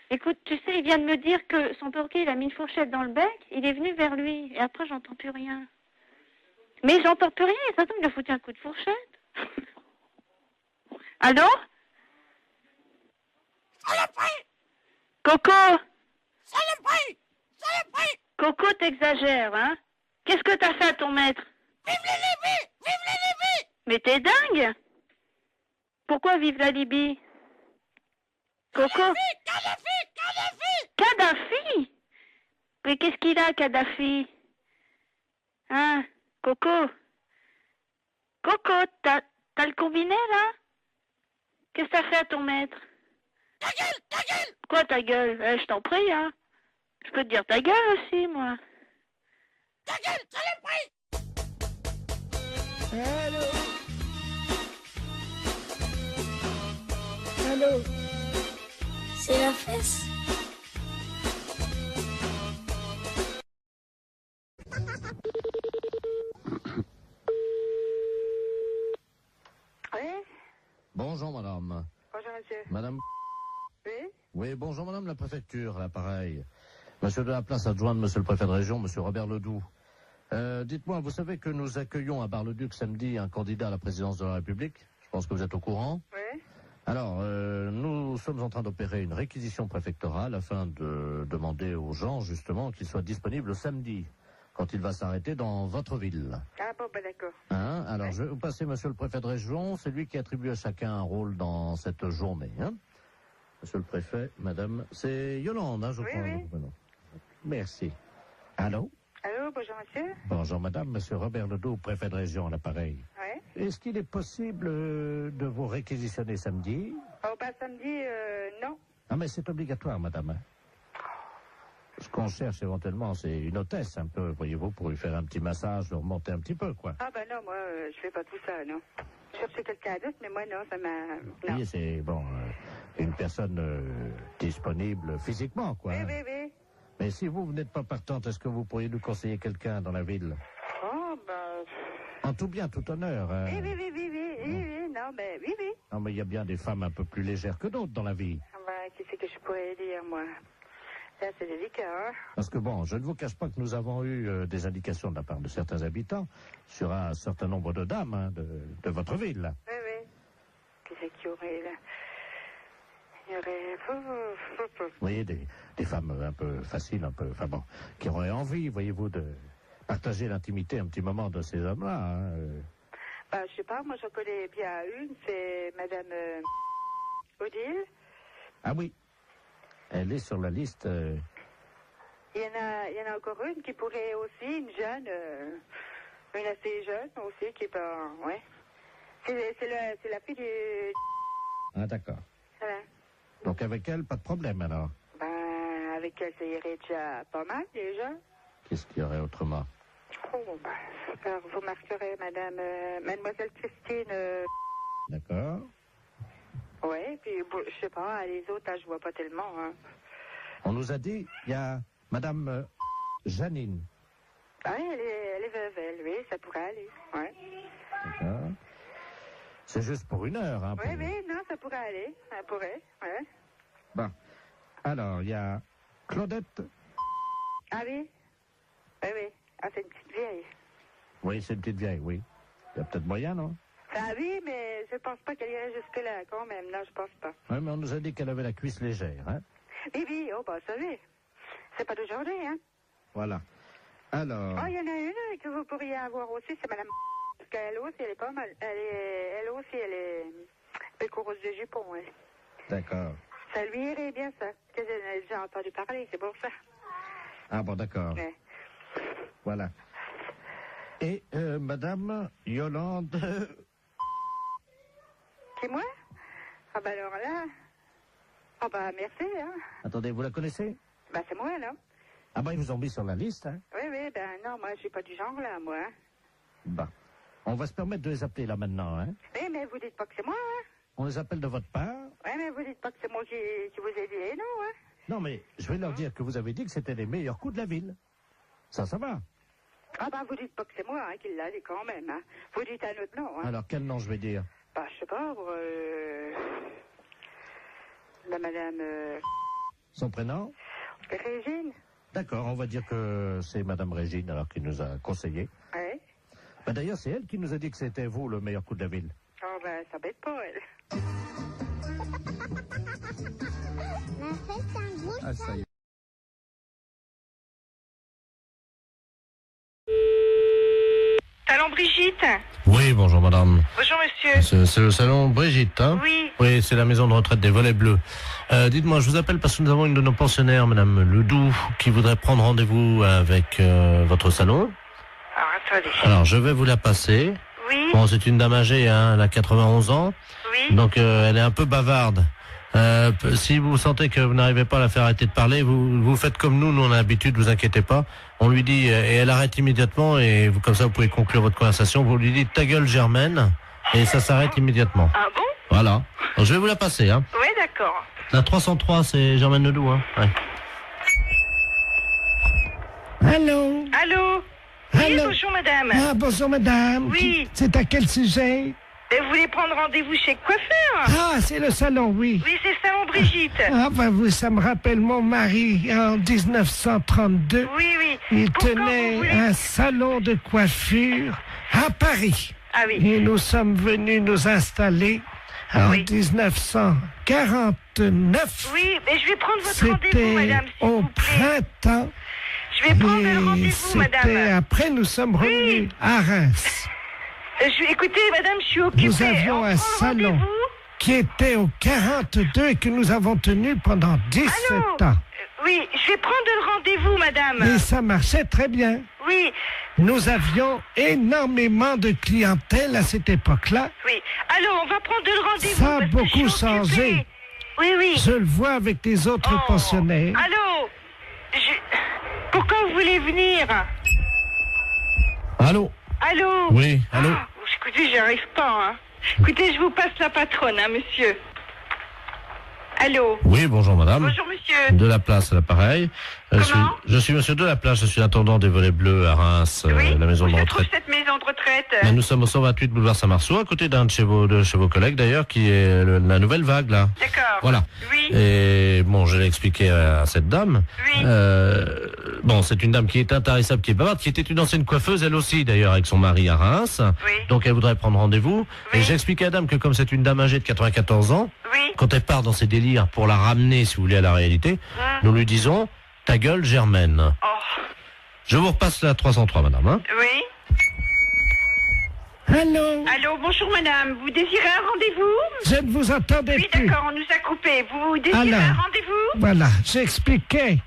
écoute, tu sais, il vient de me dire que son perroquet, il a mis une fourchette dans le bec, il est venu vers lui, et après, j'entends plus rien. Mais j'entends plus rien, et ça tombe, il a foutu un coup de fourchette. Allô? Coco! Coco, t'exagères, hein? Qu'est-ce que t'as fait à ton maître? Vive la Libye! Vive la Libye! Mais t'es dingue? Pourquoi vive la Libye? Coco? Kadhafi! Mais qu'est-ce qu'il a, Kadhafi? Hein? Coco? Coco, t'as le combiné, là? Qu'est-ce que t'as fait à ton maître? Ta gueule! Quoi, ta gueule? Je t'en prie, hein? Je peux te dire ta gueule aussi, moi. Ta gueule, ça l'est pris! Allô? Allô? C'est la fesse. Oui? Bonjour, madame. Bonjour, monsieur. Madame. Oui? Oui, bonjour, madame la préfecture, à l'appareil. Monsieur de la place adjoint de monsieur le préfet de région, monsieur Robert Ledoux. Dites-moi, vous savez que nous accueillons à Bar-le-Duc samedi un candidat à la présidence de la République? Je pense que vous êtes au courant. Oui? Alors, nous sommes en train d'opérer une réquisition préfectorale afin de demander aux gens, justement, qu'ils soient disponibles samedi, quand il va s'arrêter dans votre ville. Ah bon, ben d'accord. Hein? Alors, je vais vous passer monsieur le préfet de région, c'est lui qui attribue à chacun un rôle dans cette journée. Hein? Monsieur le préfet, madame, c'est Yolande, hein, je crois. Oui. Merci. Allô? Allô, bonjour, monsieur. Bonjour, madame, monsieur Robert Ledoux, préfet de région à l'appareil. Oui? Est-ce qu'il est possible de vous réquisitionner samedi? Oh, ben samedi, non. Ah, mais c'est obligatoire, madame. Hein? Ce qu'on cherche éventuellement, c'est une hôtesse, un peu, voyez-vous, pour lui faire un petit massage, le remonter un petit peu, quoi. Ah ben non, moi, je fais pas tout ça, non. Je cherchais quelqu'un d'autre, mais moi, non, ça m'a... Non. Oui, c'est, bon, une personne disponible physiquement, quoi. Oui, oui, oui. Mais si vous n'êtes pas partante, est-ce que vous pourriez nous conseiller quelqu'un dans la ville? Oh, ben... En tout bien, tout honneur. Hein. Oui, non, ben, oui. Non, mais il y a bien des femmes un peu plus légères que d'autres dans la vie. Ah ben, qu'est-ce que je pourrais dire, moi? Là, c'est délicat, hein? Parce que bon, je ne vous cache pas que nous avons eu des indications de la part de certains habitants sur un certain nombre de dames hein, de votre ville. Oui. Qu'est-ce qu'il y aurait, là? Il y aurait... Vous voyez, des femmes un peu faciles, un peu... Enfin bon, qui auraient envie, voyez-vous, de partager l'intimité un petit moment de ces hommes-là. Hein. Ben, je sais pas, moi, je connais bien une, c'est Madame Odile. Ah oui, elle est sur la liste... Il y en a encore une qui pourrait aussi, une jeune, une assez jeune aussi, qui est pas... Ouais. C'est la fille du... Ah d'accord. Voilà. Donc avec elle, pas de problème alors. Ben, avec elle, ça irait déjà pas mal, déjà. Qu'est-ce qu'il y aurait autrement? Oh, ben, alors, vous marquerez Mademoiselle Christine... D'accord. Ouais, puis, bon, je sais pas, les autres, là, je vois pas tellement, hein. On nous a dit, il y a Madame Janine. Ah, elle est veuve, elle, oui, ça pourrait aller, ouais. D'accord. C'est juste pour une heure, hein. Oui, non, ça pourrait aller, ça pourrait, ouais. Bon. Alors, il y a Claudette. Ah oui? Oui. Ah, c'est une petite vieille. Oui, c'est une petite vieille, oui. Il y a peut-être moyen, non? Ah oui, mais je pense pas qu'elle irait jusque-là, quand même. Non, je pense pas. Oui, mais on nous a dit qu'elle avait la cuisse légère, hein? Oui, oh, bah, ça oui. C'est pas d'aujourd'hui, hein? Voilà. Alors... Oh, il y en a une que vous pourriez avoir aussi, c'est Madame... Parce qu'elle aussi, elle est pas mal. Elle aussi, elle est pécoureuse de jupon, elle. D'accord. Ça lui irait bien, ça. Parce que j'en ai déjà entendu parler, c'est pour ça. Ah bon, d'accord. Ouais. Voilà. Et Madame Yolande... C'est moi? Ah bah alors là... Ah bah merci, hein. Attendez, vous la connaissez? Bah c'est moi, là. Ah bah ils vous ont mis sur la liste, hein? Oui, ben non, moi je suis pas du genre, là, moi. Bah, on va se permettre de les appeler là maintenant, hein? Oui, mais vous dites pas que c'est moi, hein? On les appelle de votre part? Oui, mais vous dites pas que c'est moi qui vous ai dit, non, hein? Non, mais je vais leur dire que vous avez dit que c'était les meilleurs coups de la ville. Ça va. Ah bah vous dites pas que c'est moi, hein, qui l'a dit quand même, hein. Vous dites un autre nom, hein. Alors, quel nom je vais dire? Bah, je sais pas, la madame... Son prénom? Régine. D'accord, on va dire que c'est Madame Régine, alors qui nous a conseillé. Ouais. Bah, d'ailleurs, c'est elle qui nous a dit que c'était vous le meilleur coup de la ville. Oh, ben, ça bête pas, elle. Ah, ça y est. Salon Brigitte. Oui, bonjour madame. Bonjour monsieur. C'est le salon Brigitte, hein? Oui. Oui, c'est la maison de retraite des Volets Bleus. Dites-moi, je vous appelle parce que nous avons une de nos pensionnaires, madame Ledoux, qui voudrait prendre rendez-vous avec votre salon. Alors, attendez. Alors, je vais vous la passer. Oui. Bon, c'est une dame âgée, hein, elle a 91 ans. Oui. Donc, elle est un peu bavarde. Si vous sentez que vous n'arrivez pas à la faire arrêter de parler, vous faites comme nous on a l'habitude, vous inquiétez pas. On lui dit, et elle arrête immédiatement, et vous, comme ça vous pouvez conclure votre conversation, vous lui dites ta gueule Germaine, et ça s'arrête immédiatement. Ah bon? Voilà. Donc, je vais vous la passer, hein. Oui, d'accord. La 303, c'est Germaine Ledoux, hein. Ouais. Allô? Allô? Oui, Allô? bonjour madame. Ah, bonjour madame. Oui. C'est à quel sujet? Vous voulez prendre rendez-vous chez le coiffeur? Ah, c'est le salon, oui. Oui, c'est le salon Brigitte. Ah, ben vous, ça me rappelle mon mari en 1932. Oui, oui. Il Pourquoi vous tenait voulez- un salon de coiffure à Paris. Ah oui. Et nous sommes venus nous installer en Oui. 1949. Oui, mais je vais prendre votre rendez-vous, C'était madame, s'il au vous plaît. printemps. Je vais prendre le Et rendez-vous, c'était madame. après, nous sommes revenus à Reims. Écoutez, madame, je suis occupée. Nous avions On un prend le salon rendez-vous. qui était au 42 et que nous avons tenu pendant 17 Allô? ans. Oui, je vais prendre le rendez-vous, madame. Et ça marchait très bien. Oui, Nous avions énormément de clientèle à cette époque-là. oui. Allô, on va prendre le rendez-vous. Ça a parce que je suis beaucoup changé. occupée. Oui, oui. Je le vois avec les autres Oh. pensionnaires. Allô? Pourquoi vous voulez venir? Allô? Allô? Oui, allô? Ah, écoutez, j'y arrive pas, hein. Écoutez, je vous passe la patronne, hein, monsieur. Allô? Oui, bonjour madame. Bonjour, monsieur. De la place à l'appareil. Comment? Je suis monsieur de la place, je suis l'intendant des Volets Bleus à Reims, Oui, la maison où de se trouve retraite. cette maison de retraite? Mais nous sommes au 128 boulevard Saint-Marceau, à côté d'un de chez vos collègues d'ailleurs, qui est la nouvelle vague là. D'accord. Voilà. Oui. Et bon, je l'ai expliqué à cette dame. Oui. Bon, c'est une dame qui est intarissable, qui est bavarde, qui était une ancienne coiffeuse, elle aussi d'ailleurs, avec son mari à Reims. Oui. Donc elle voudrait prendre rendez-vous. Oui. Et j'ai expliqué à la dame que comme c'est une dame âgée de 94 ans, Oui. quand elle part dans ses délires pour la ramener, si vous voulez, à la réalité, nous lui disons ta gueule Germaine. Oh. Je vous repasse la 303, madame. Hein. Oui. Allô? Allô, bonjour madame. Vous désirez un rendez-vous? Je ne vous entendais Oui, plus. d'accord, on nous a coupé. Vous désirez Alors. un rendez-vous? Voilà, j'expliquais.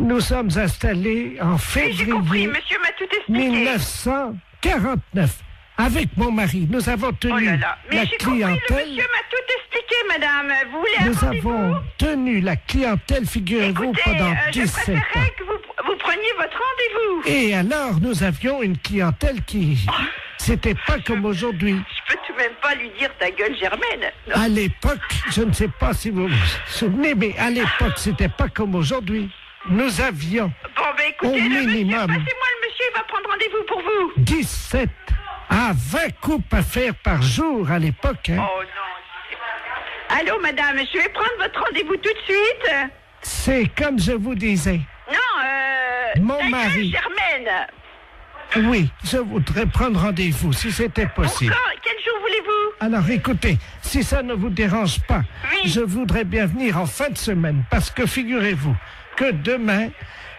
Nous sommes installés en Oui, j'ai compris. février Monsieur m'a tout expliqué. 1949. Avec mon mari, nous avons tenu Oh là là. Mais la j'ai compris, le clientèle. monsieur m'a tout expliqué, madame. Vous voulez un Nous rendez-vous? avons tenu la clientèle, figurez-vous, Écoutez, pendant je 17 ans. préférerais que vous preniez votre rendez-vous. Et alors, nous avions une clientèle qui... C'était pas comme aujourd'hui. Je peux tout de même pas lui dire ta gueule, Germaine. Non. À l'époque, je ne sais pas si vous vous souvenez, mais à l'époque, c'était pas comme aujourd'hui. Nous avions Bon, ben écoutez, au le monsieur, minimum passez-moi le monsieur, il va prendre rendez-vous pour vous. 17 à 20 coupes à faire par jour à l'époque. Hein. Oh non. Allô, madame, je vais prendre votre rendez-vous tout de suite. C'est comme je vous disais. Non, Mon ta gueule, mari. Germaine. Oui, je voudrais prendre rendez-vous si c'était possible. Quand? Quel jour voulez-vous? Alors écoutez, si ça ne vous dérange pas, Oui. je voudrais bien venir en fin de semaine parce que figurez-vous que demain,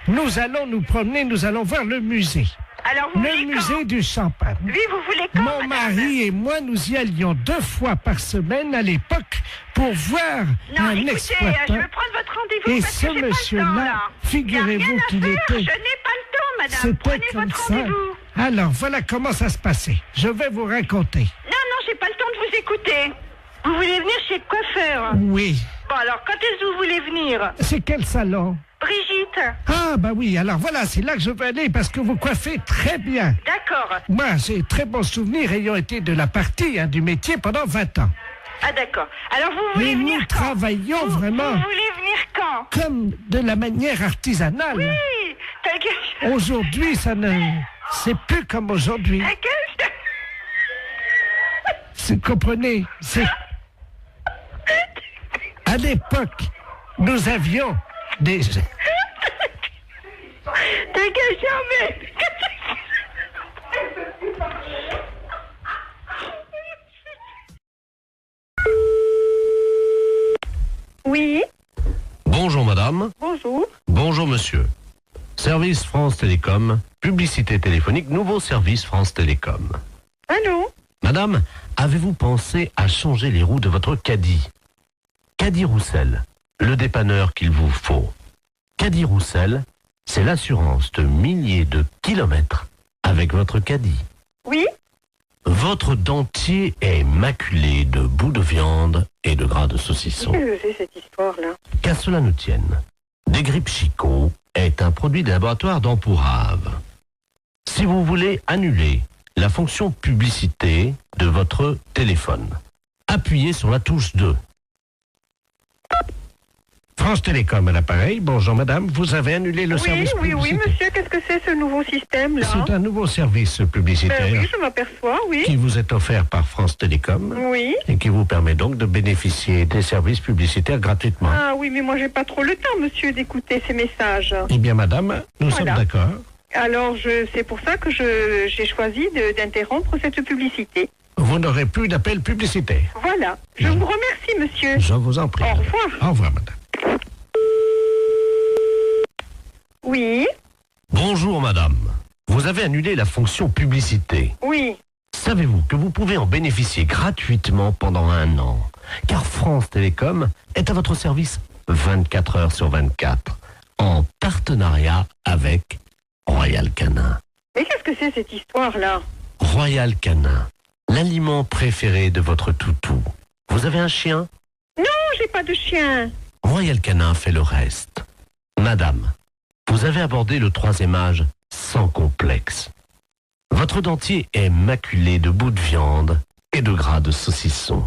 nous allons nous promener, nous allons voir le musée. Alors, vous Le voulez musée quand? du champagne. Oui, vous voulez quand, Mon madame? mari et moi, nous y allions 2 fois par semaine à l'époque pour voir Non, un écoutez, exploitant. je vais prendre votre rendez-vous Et parce ce que j'ai pas le temps, monsieur-là, là. figurez-vous Y a rien à qu'il faire, était... Je n'ai pas le temps, madame. C'était Prenez comme votre ça. rendez-vous. Alors, voilà comment ça se passait. Je vais vous raconter. Non, j'ai pas le temps de vous écouter. Vous voulez venir chez le coiffeur? Oui. Bon, alors, quand est-ce que vous voulez venir? C'est quel salon? Brigitte. Ah, bah oui, alors voilà, c'est là que je veux aller parce que vous coiffez très bien. D'accord. Moi, j'ai très bons souvenirs ayant été de la partie, du métier pendant 20 ans. Ah, d'accord. Alors, vous voulez Et venir nous quand? travaillons vraiment Vous voulez venir quand? comme de la manière artisanale. Oui, ta gueule. Aujourd'hui, ça ne... C'est plus comme aujourd'hui. Ta gueule. Vous comprenez, c'est... À l'époque, nous avions des... T'as qu'à jamais. Oui. Bonjour madame. Bonjour. Bonjour monsieur. Service France Télécom, publicité téléphonique, nouveau service France Télécom. Allô? Madame, avez-vous pensé à changer les roues de votre caddie? Caddie Roussel, le dépanneur qu'il vous faut. Caddie Roussel, c'est l'assurance de milliers de kilomètres avec votre caddie. Oui. Votre dentier est maculé de bouts de viande et de gras de saucisson. Qu'est-ce que c'est cette histoire-là? Qu'à cela ne tienne, Desgrippes Chicot est un produit des laboratoires d'Ampourave. Si vous voulez annuler la fonction publicité de votre téléphone, appuyez sur la touche 2. France Télécom à l'appareil. Bonjour madame, vous avez annulé le service publicitaire. Oui, monsieur, qu'est-ce que c'est ce nouveau système-là? C'est un nouveau service publicitaire Oui, je m'aperçois, oui. qui vous est offert par France Télécom Oui. et qui vous permet donc de bénéficier des services publicitaires gratuitement. Ah oui, mais moi j'ai pas trop le temps, monsieur, d'écouter ces messages. Eh bien madame, nous sommes d'accord. Alors, c'est pour ça que j'ai choisi d'interrompre cette publicité. Vous n'aurez plus d'appel publicitaire. Voilà. Je vous remercie, monsieur. Je vous en prie. Au revoir. Au revoir madame. Oui. Bonjour madame. Vous avez annulé la fonction publicité. Oui. Savez-vous que vous pouvez en bénéficier gratuitement pendant 1 an? Car France Télécom est à votre service 24 heures sur 24, en partenariat avec Royal Canin. Mais qu'est-ce que c'est cette histoire-là? Royal Canin, l'aliment préféré de votre toutou. Vous avez un chien? Non, j'ai pas de chien. Royal Canin fait le reste. Madame, vous avez abordé le 3e âge sans complexe. Votre dentier est maculé de bouts de viande et de gras de saucisson.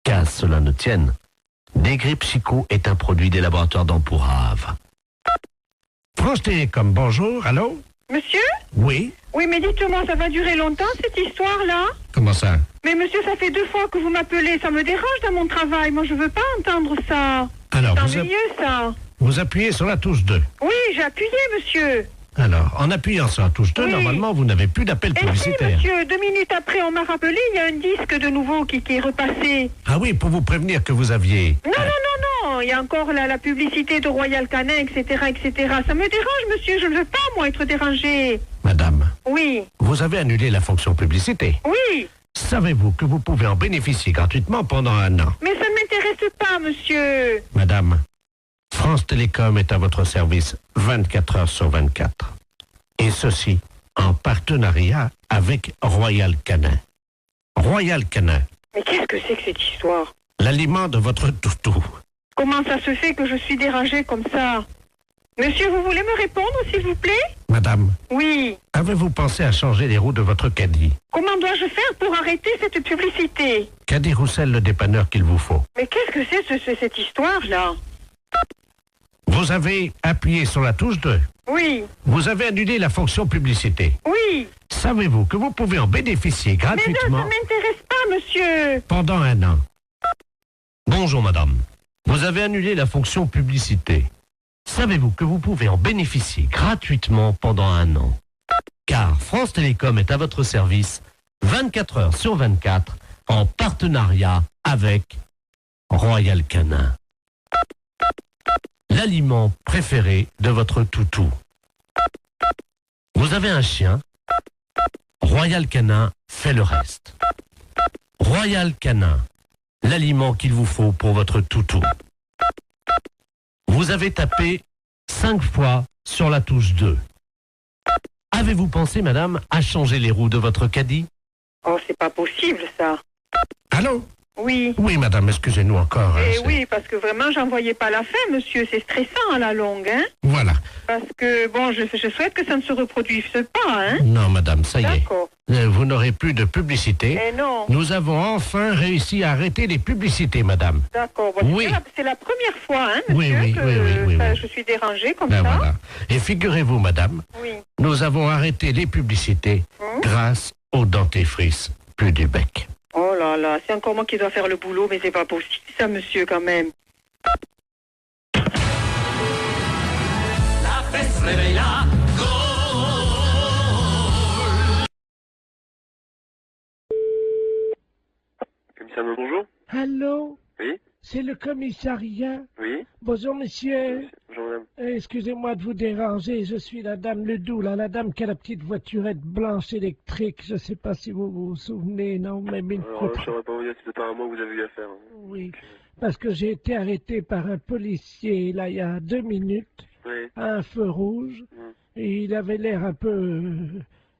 Qu'à cela ne tienne, Desgrippes Chicot est un produit des laboratoires d'Ampourave. France Télécom, bonjour, allô? Monsieur? Oui? Oui, mais dites-moi, ça va durer longtemps cette histoire-là? Comment ça? Mais monsieur, ça fait 2 fois que vous m'appelez, ça me dérange dans mon travail. Moi, je veux pas entendre ça. Alors, c'est ennuyeux, ça. Vous appuyez sur la touche 2. Oui, j'ai appuyé, monsieur. Alors, en appuyant sur la touche 2, Oui. normalement, vous n'avez plus d'appel Et si, publicitaire. monsieur, 2 minutes après, on m'a rappelé, il y a un disque de nouveau qui est repassé. Ah oui, pour vous prévenir que vous aviez... Non, il y a encore la publicité de Royal Canin, etc., etc. Ça me dérange, monsieur, je ne veux pas, moi, être dérangée. Madame, Oui, vous avez annulé la fonction publicité. oui, Savez-vous que vous pouvez en bénéficier gratuitement pendant 1 an? mais ça ne m'intéresse pas, monsieur. Madame, France Télécom est à votre service 24 heures sur 24. Et ceci en partenariat avec Royal Canin. Royal Canin, Mais qu'est-ce que c'est que cette histoire? l'aliment de votre toutou. Comment ça se fait que je suis dérangée comme ça? Monsieur, vous voulez me répondre, s'il vous plaît? Madame, Oui. avez-vous pensé à changer les roues de votre caddie? Comment dois-je faire pour arrêter cette publicité? Caddie Roussel, le dépanneur qu'il vous faut. Mais qu'est-ce que c'est cette histoire-là? Vous avez appuyé sur la touche 2. Oui, Vous avez annulé la fonction publicité. oui. Savez-vous que vous pouvez en bénéficier Mais non, ça gratuitement m'intéresse pas, monsieur. pendant 1 an? Bonjour madame. Vous avez annulé la fonction publicité. Savez-vous que vous pouvez en bénéficier gratuitement pendant 1 an? Car France Télécom est à votre service 24 heures sur 24 en partenariat avec Royal Canin. L'aliment préféré de votre toutou. Vous avez un chien? Royal Canin fait le reste. Royal Canin, l'aliment qu'il vous faut pour votre toutou. Vous avez tapé 5 fois sur la touche 2. Avez-vous pensé, madame, à changer les roues de votre caddie? Oh, c'est pas possible, ça. Allô? Oui. Oui, madame, excusez-nous encore. hein, Eh c'est- oui, parce que vraiment, j'en voyais pas la fin, monsieur. C'est stressant à la longue, hein. Voilà. Parce que, bon, je souhaite que ça ne se reproduise pas, hein. Non, madame, ça y est. D'accord. Vous n'aurez plus de publicité. Eh non. Nous avons enfin réussi à arrêter les publicités, madame. D'accord. Bon, Oui. c'est la première fois, hein, Oui, monsieur, oui, que oui. je suis dérangée comme Ben ça. voilà. Et figurez-vous, madame, Oui. nous avons arrêté les publicités grâce au dentifrice plus du bec. Oh là là, c'est encore moi qui dois faire le boulot, mais c'est pas possible, ça, monsieur, quand même. La fesse réveille la Commissaire, bonjour. Allô? Oui. C'est le commissariat? Oui. Bonjour, monsieur. Bonjour, madame. Excusez-moi de vous déranger, je suis la dame Ledoux, là, la dame qui a la petite voiturette blanche électrique. Je sais pas si vous vous souvenez, non, mais une Alors, je ne saurais pas vous dire, c'est apparemment que vous avez eu affaire. Oui, parce que j'ai été arrêté par un policier, là, il y a 2 minutes, Oui. à un feu rouge, et il avait l'air un peu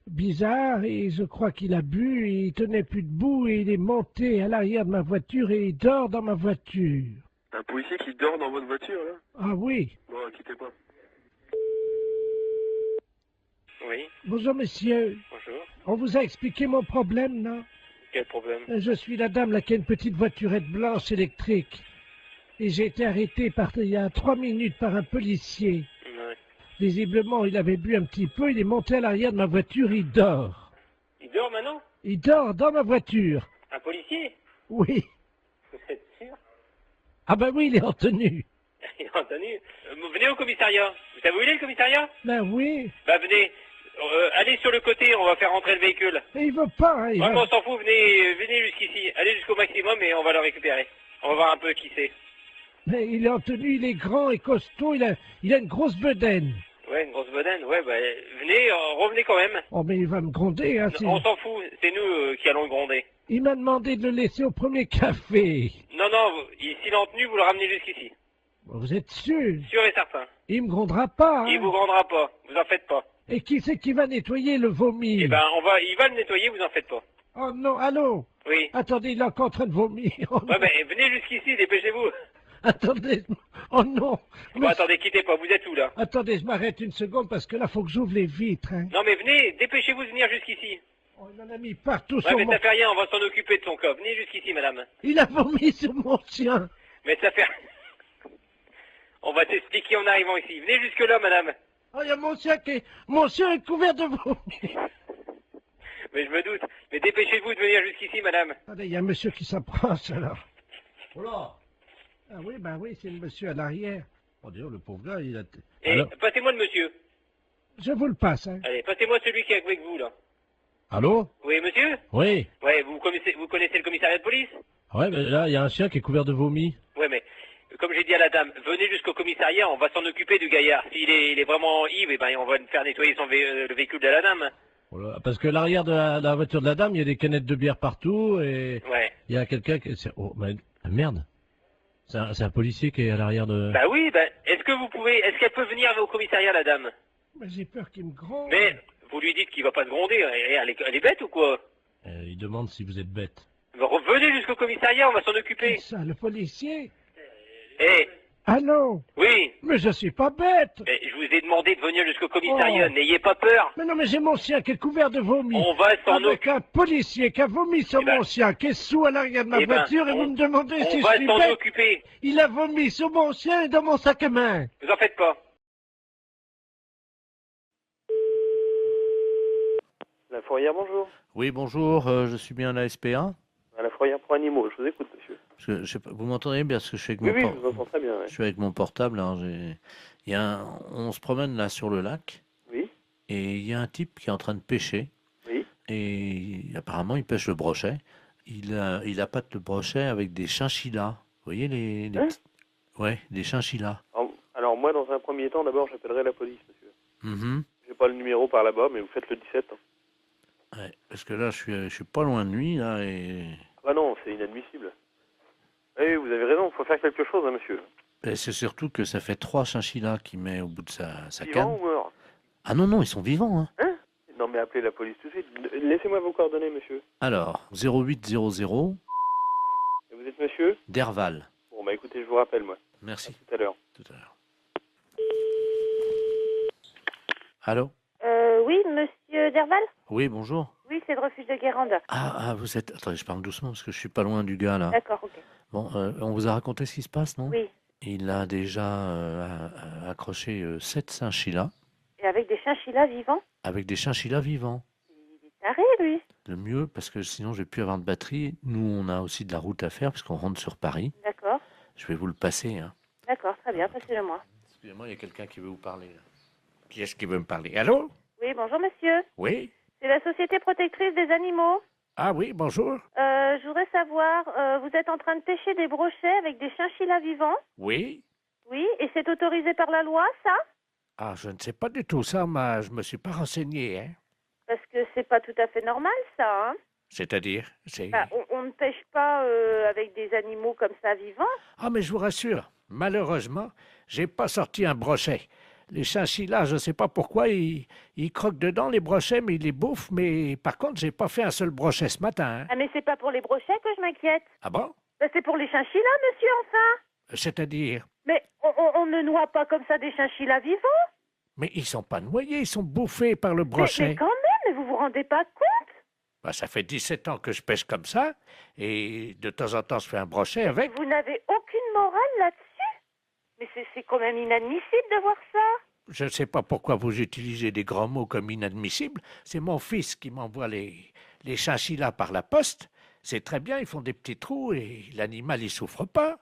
bizarre, et je crois qu'il a bu, et il tenait plus debout, et il est monté à l'arrière de ma voiture, et il dort dans ma voiture. Un policier qui dort dans votre voiture, là? Ah oui. Bon, quittez pas. Oui. Bonjour, monsieur. Bonjour. On vous a expliqué mon problème, non? Quel problème? Je suis la dame là qui a une petite voiturette blanche électrique. Et j'ai été arrêté il y a 3 minutes par un policier. Ouais. Visiblement, il avait bu un petit peu, il est monté à l'arrière de ma voiture, il dort. Il dort maintenant? Il dort dans ma voiture. Un policier? Oui. Vous êtes sûr? Ah ben oui, il est en tenue. Il est en tenue. Venez au commissariat. Vous savez où il est, le commissariat? Ben oui. Bah, venez. Allez sur le côté, on va faire rentrer le véhicule. Mais il veut pas, hein, Vraiment, on s'en fout, venez jusqu'ici. Allez jusqu'au maximum et on va le récupérer. On va voir un peu qui c'est. Mais il est en tenue, il est grand et costaud, il a une grosse bedaine. Ouais, une grosse bedaine. Ouais, bah, venez, revenez quand même. Oh, mais il va me gronder, hein. On s'en fout, c'est nous qui allons le gronder. Il m'a demandé de le laisser au premier café. Non, s'il est en tenue, vous le ramenez jusqu'ici. Vous êtes sûr? Sûr et certain. Il me grondera pas, hein. Il vous grondera pas, vous en faites pas. Et qui c'est qui va nettoyer le vomi? Eh ben, il va le nettoyer, vous en faites pas. Oh non, allô? Oui. Attendez, il est encore en train de vomir. Oh, ouais, ben, venez jusqu'ici, dépêchez-vous. attendez, oh non. Bon, attendez, quittez pas, vous êtes où, là? Attendez, je m'arrête une seconde parce que là, faut que j'ouvre les vitres, hein. Non, mais venez, dépêchez-vous de venir jusqu'ici. Oh, il en a mis partout Ouais, sur mais mon... ça fait rien, on va s'en occuper de son cas. Venez jusqu'ici, madame. Il a vomi sur mon chien. Mais ça fait... On va t'expliquer en arrivant ici. Venez jusque-là, madame. Oh, il y a mon chien est couvert de vomi. Mais je me doute. Mais dépêchez-vous de venir jusqu'ici, madame. Attendez, il y a un monsieur qui s'approche, alors. Oh là. Ah oui, ben oui, c'est le monsieur à l'arrière. Oh, d'ailleurs, le pauvre gars, il a... Et Alors... passez-moi le monsieur. Je vous le passe, hein. Allez, passez-moi celui qui est avec vous, là. Allô? Oui, monsieur? Oui. Ouais, vous connaissez le commissariat de police? Ouais, mais là, il y a un chien qui est couvert de vomi. Ouais, mais comme j'ai dit à la dame, venez jusqu'au commissariat, on va s'en occuper du gaillard. S'il est vraiment ivre, eh ben, on va faire nettoyer le véhicule de la dame. Voilà, parce que l'arrière de la voiture de la dame, il y a des canettes de bière partout et ouais. Il y a quelqu'un qui... Oh, mais merde. C'est un policier qui est à l'arrière de... Bah oui, est-ce qu'elle peut venir au commissariat, la dame? Mais j'ai peur qu'il me gronde. Mais vous lui dites qu'il va pas se gronder, elle est bête ou quoi? Il demande si vous êtes bête. Venez jusqu'au commissariat, on va s'en occuper. Ça, le policier? Eh. Allô? Oui. Mais je suis pas bête. Mais je vous ai demandé de venir jusqu'au commissariat, n'ayez pas peur. Mais non, mais j'ai mon chien qui est couvert de vomi. On va s'en occuper. Avec un policier qui a vomi sur mon chien, qui est sous à l'arrière de ma voiture, et vous me demandez si je suis bête. On va s'en occuper. Il a vomi sur mon chien et dans mon sac à main. Vous en faites pas. La fourrière, bonjour. Oui, bonjour, je suis bien à la SPA. À la fourrière pour animaux, je vous écoute, monsieur. Parce que, je sais pas, vous m'entendez bien parce que je suis avec Oui, mon oui, je vous entends très bien. Ouais. Je suis avec mon portable. Alors on se promène là sur le lac. Oui. Et il y a un type qui est en train de pêcher. Oui. Et apparemment, il pêche le brochet. Il appâte le brochet avec des chinchillas. Vous voyez les petits... Ouais, des chinchillas. Alors moi, dans un premier temps, d'abord, j'appellerai la police, monsieur. Mm-hmm. J'ai pas le numéro par là-bas, mais vous faites le 17. Hein. Ouais, parce que là, je suis pas loin de lui, là, et... Ah non, c'est inadmissible. Oui, vous avez raison, il faut faire quelque chose, hein, monsieur. Et c'est surtout que ça fait 3 chinchillas qu'il met au bout de sa canne. Vivants ou morts? Ah non, ils sont vivants, hein. Hein? Non, mais appelez la police tout de suite. Laissez-moi vos coordonnées, monsieur. Alors, 0800... Et vous êtes monsieur? Derval. Bon, bah écoutez, je vous rappelle, moi. Merci. À tout à l'heure. Tout à l'heure. Allô? Oui, monsieur Derval? Oui, bonjour. Oui, c'est le refuge de Guérande. Ah, vous êtes... Attendez, je parle doucement parce que je suis pas loin du gars, là. D'accord, ok. Bon, on vous a raconté ce qui se passe, non? Oui. Il a déjà accroché 7 chinchillas. Et avec des chinchillas vivants? Avec des chinchillas vivants. Il est carré, lui. Le mieux, parce que sinon je vais plus avoir de batterie. Nous, on a aussi de la route à faire parce qu'on rentre sur Paris. D'accord. Je vais vous le passer. Hein. D'accord, très bien, passez-le-moi. Excusez-moi, il y a quelqu'un qui veut vous parler. Là. Qui est-ce qui veut me parler? Allô? Oui, bonjour monsieur. Oui? C'est la Société Protectrice des Animaux. Ah oui, bonjour. Je voudrais savoir, vous êtes en train de pêcher des brochets avec des chinchillas vivants? Oui? Oui, et c'est autorisé par la loi, ça? Ah, je ne sais pas du tout ça, mais je me suis pas renseigné, hein. Parce que c'est pas tout à fait normal, ça, hein? C'est-à-dire? C'est... Bah, on ne pêche pas avec des animaux comme ça vivants. Ah, mais je vous rassure, malheureusement, j'ai pas sorti un brochet. Les chinchillas, je ne sais pas pourquoi, ils croquent dedans les brochets, mais ils les bouffent. Mais par contre, j'ai pas fait un seul brochet ce matin. Hein. Ah, mais c'est pas pour les brochets que je m'inquiète. Ah bon? Bah, c'est pour les chinchillas, monsieur, enfin. C'est-à-dire? Mais on ne noie pas comme ça des chinchillas vivants. Mais ils sont pas noyés, ils sont bouffés par le brochet. Mais quand même, vous vous rendez pas compte? Bah, ça fait 17 ans que je pêche comme ça, et de temps en temps, je fais un brochet avec. Vous n'avez aucune morale là-dessus? Mais c'est quand même inadmissible de voir ça. Je ne sais pas pourquoi vous utilisez des grands mots comme inadmissible. C'est mon fils qui m'envoie les chinchillas par la poste. C'est très bien, ils font des petits trous et l'animal, il souffre pas.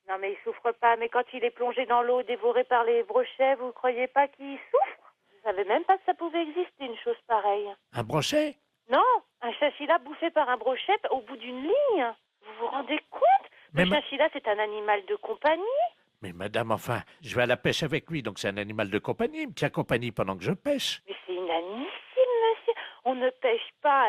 Non, mais il souffre pas. Mais quand il est plongé dans l'eau, dévoré par les brochets, vous croyez pas qu'il souffre? Je savais même pas que ça pouvait exister, une chose pareille. Un brochet? Non, un chinchilla bouffé par un brochet au bout d'une ligne. Vous vous rendez compte? Le chinchilla, c'est un animal de compagnie. Mais madame, enfin, je vais à la pêche avec lui, donc c'est un animal de compagnie. Il me tient compagnie pendant que je pêche. Mais c'est inadmissible, monsieur. On ne pêche pas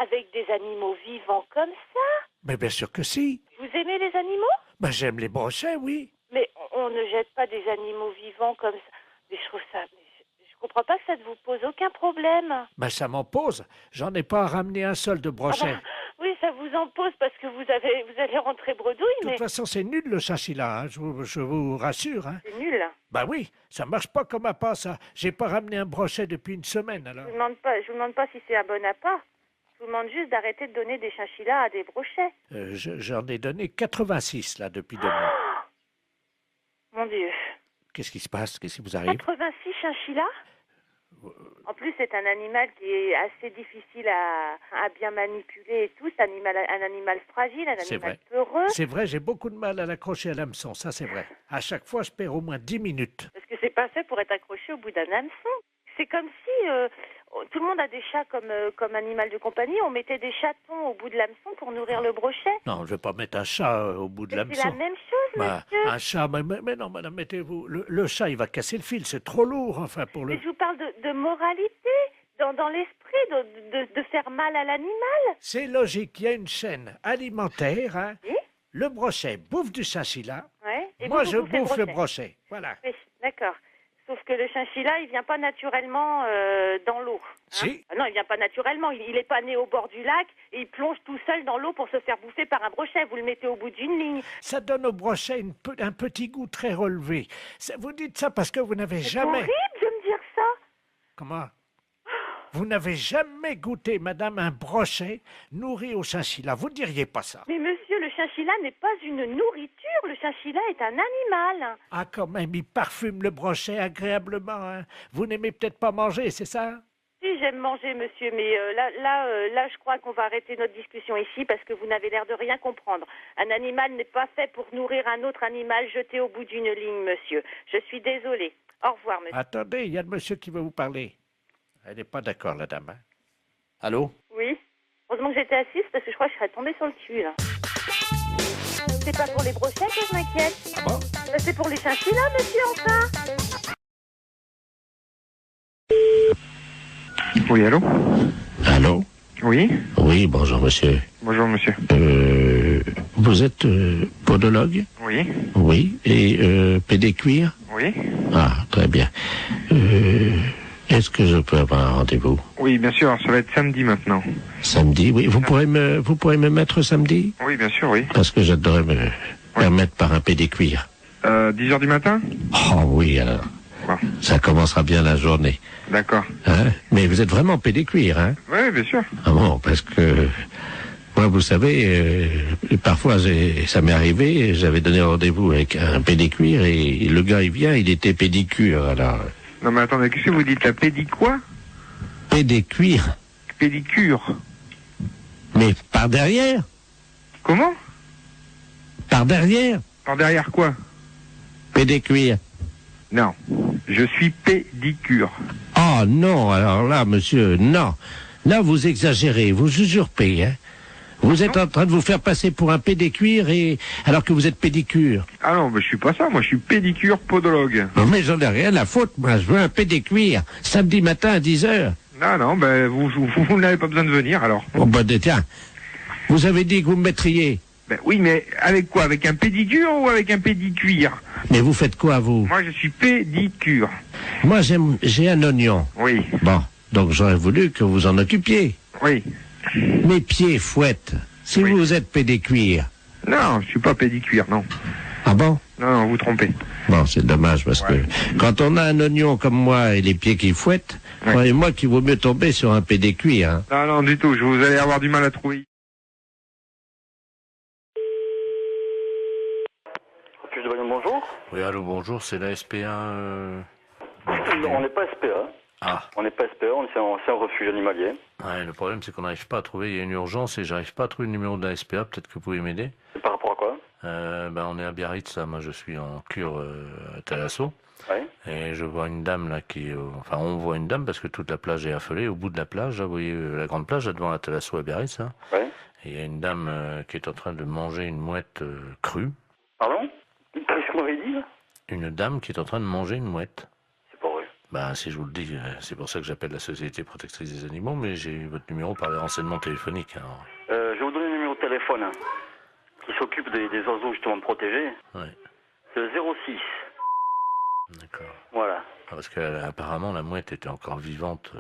avec des animaux vivants comme ça. Mais bien sûr que si. Vous aimez les animaux? Ben, j'aime les brochets, oui. Mais on ne jette pas des animaux vivants comme ça. Mais je trouve ça... Je comprends pas que ça ne vous pose aucun problème. Ben, ça m'en pose. J'en ai pas ramené un seul de brochet. Ah bah, oui, ça vous en pose parce que vous allez rentrer bredouille, mais... De toute façon, c'est nul le chinchilla, hein, je vous rassure. Hein. C'est nul. Ben oui, ça marche pas comme appât, ça. J'ai pas ramené un brochet depuis une semaine, alors. Je vous demande pas si c'est un bon appât. Je vous demande juste d'arrêter de donner des chinchillas à des brochets. J'en ai donné 86, là, depuis 2 mois. Mon Dieu. Qu'est-ce qui se passe? Qu'est-ce qui vous arrive? 86 chinchillas? En plus, c'est un animal qui est assez difficile à bien manipuler et tout. C'est un animal fragile, un animal peureux. C'est vrai, j'ai beaucoup de mal à l'accrocher à l'hameçon, ça c'est vrai. À chaque fois, je perds au moins 10 minutes. Parce que c'est pas fait pour être accroché au bout d'un hameçon. C'est comme si tout le monde a des chats comme animal de compagnie. On mettait des chatons au bout de l'hameçon pour nourrir le brochet. Non, je ne vais pas mettre un chat au bout de l'hameçon. C'est la même chose, monsieur. Un chat, mais non, madame, mettez-vous... Le chat, il va casser le fil, c'est trop lourd, enfin, pour le... Mais je vous parle de moralité, dans l'esprit, de faire mal à l'animal. C'est logique, il y a une chaîne alimentaire, hein. Oui? Le brochet bouffe du chinchilla. Ouais. Et moi, je bouffe le brochet. Voilà. Oui, d'accord. Sauf que le chinchilla, il vient pas naturellement dans l'eau. Hein? Si. Non, il vient pas naturellement. Il est pas né au bord du lac et il plonge tout seul dans l'eau pour se faire bouffer par un brochet. Vous le mettez au bout d'une ligne. Ça donne au brochet un petit goût très relevé. Vous dites ça parce que vous n'avez jamais... C'est horrible de me dire ça. Comment? Vous n'avez jamais goûté, madame, un brochet nourri au chinchilla. Vous ne diriez pas ça. Mais monsieur, le chinchilla n'est pas une nourriture. Le chinchilla est un animal. Ah, quand même, il parfume le brochet agréablement. Hein. Vous n'aimez peut-être pas manger, c'est ça? Si, j'aime manger, monsieur, mais là, je crois qu'on va arrêter notre discussion ici parce que vous n'avez l'air de rien comprendre. Un animal n'est pas fait pour nourrir un autre animal jeté au bout d'une ligne, monsieur. Je suis désolée. Au revoir, monsieur. Attendez, il y a le monsieur qui veut vous parler. Elle n'est pas d'accord, la dame. Hein? Allô? Oui. Heureusement que j'étais assise parce que je crois que je serais tombée sur le cul, là. C'est pas pour les brochets que je m'inquiète. Ah bon? C'est pour les chinchillas, monsieur, enfin. Oui, allô? Allô? Oui? Oui, bonjour, monsieur. Bonjour, monsieur. Vous êtes podologue? Oui. Oui. Et pédécuir? Oui. Ah, très bien. Est-ce que je peux avoir un rendez-vous? Oui, bien sûr, ça va être samedi maintenant. Samedi, oui. Vous pourrez me mettre samedi? Oui, bien sûr, oui. Parce que j'adorerais me permettre par un pédécuir. 10h du matin? Oh oui, alors. Bon. Ça commencera bien la journée. D'accord. Hein? Mais vous êtes vraiment pédécuir, hein? Oui, bien sûr. Ah bon, parce que... Moi, vous savez, parfois, ça m'est arrivé, j'avais donné rendez-vous avec un pédécuir et le gars, il vient, il était pédicure, alors... Non, mais attendez, qu'est-ce que vous dites, la pédi quoi? Pédécuir. pédicure. Mais par derrière? Comment? Par derrière? Par derrière quoi? Pédicure. Non, je suis pédicure. Oh non, alors là, monsieur, non. Là, vous exagérez, vous usurpez, hein. Vous êtes en train de vous faire passer pour un pédicure et alors que vous êtes pédicure. Ah non, mais je suis pas ça, moi je suis pédicure podologue. Non, mais j'en ai rien à foutre, moi, je veux un pédicure, samedi matin à 10h. Non, ben vous n'avez pas besoin de venir alors. Oh bah tiens, vous avez dit que vous me mettriez. Ben oui, mais avec quoi? Avec un pédicure ou avec un pédicuire? Mais vous faites quoi, vous? Moi je suis pédicure. Moi j'ai un oignon. Oui. Bon, donc j'aurais voulu que vous en occupiez. Oui. Mes pieds fouettent, si Oui. vous êtes pédicure. Non, je suis pas pédicuire, non. Ah bon? Non, vous trompez. Bon, c'est dommage parce que quand on a un oignon comme moi et les pieds qui fouettent, croyez-moi qu'il vaut mieux tomber sur un pédicure. Hein. Non, non, du tout, vous allez avoir du mal à trouver. Bonjour. Oui, allô, bonjour, c'est la SPA. On n'est pas SPA. Ah. On n'est pas SPA, c'est un refuge animalier. Ouais, le problème, c'est qu'on n'arrive pas à trouver. Il y a une urgence et j'arrive pas à trouver le numéro de la SPA. Peut-être que vous pouvez m'aider. C'est par rapport à quoi? On est à Biarritz, là. Moi, je suis en cure à Thalasso. Ouais. Et je vois une dame, là, Enfin, on voit une dame parce que toute la plage est affolée. Au bout de la plage, là, vous voyez la grande plage, là, devant la Thalasso à Biarritz, là. Ouais. Et il y a une dame qui est en train de manger une mouette crue. Pardon? Qu'est-ce que vous m'avez dit, là? Une dame qui est en train de manger une mouette. C'est pas vrai. Ben, si je vous le dis, c'est pour ça que j'appelle la Société Protectrice des Animaux, mais j'ai votre numéro par les renseignements téléphoniques. Alors. Je vais vous donner un numéro de téléphone hein, qui s'occupe des oiseaux justement protégés. Ouais. C'est le 06. D'accord. Voilà. Ah, parce qu'apparemment, la mouette était encore vivante.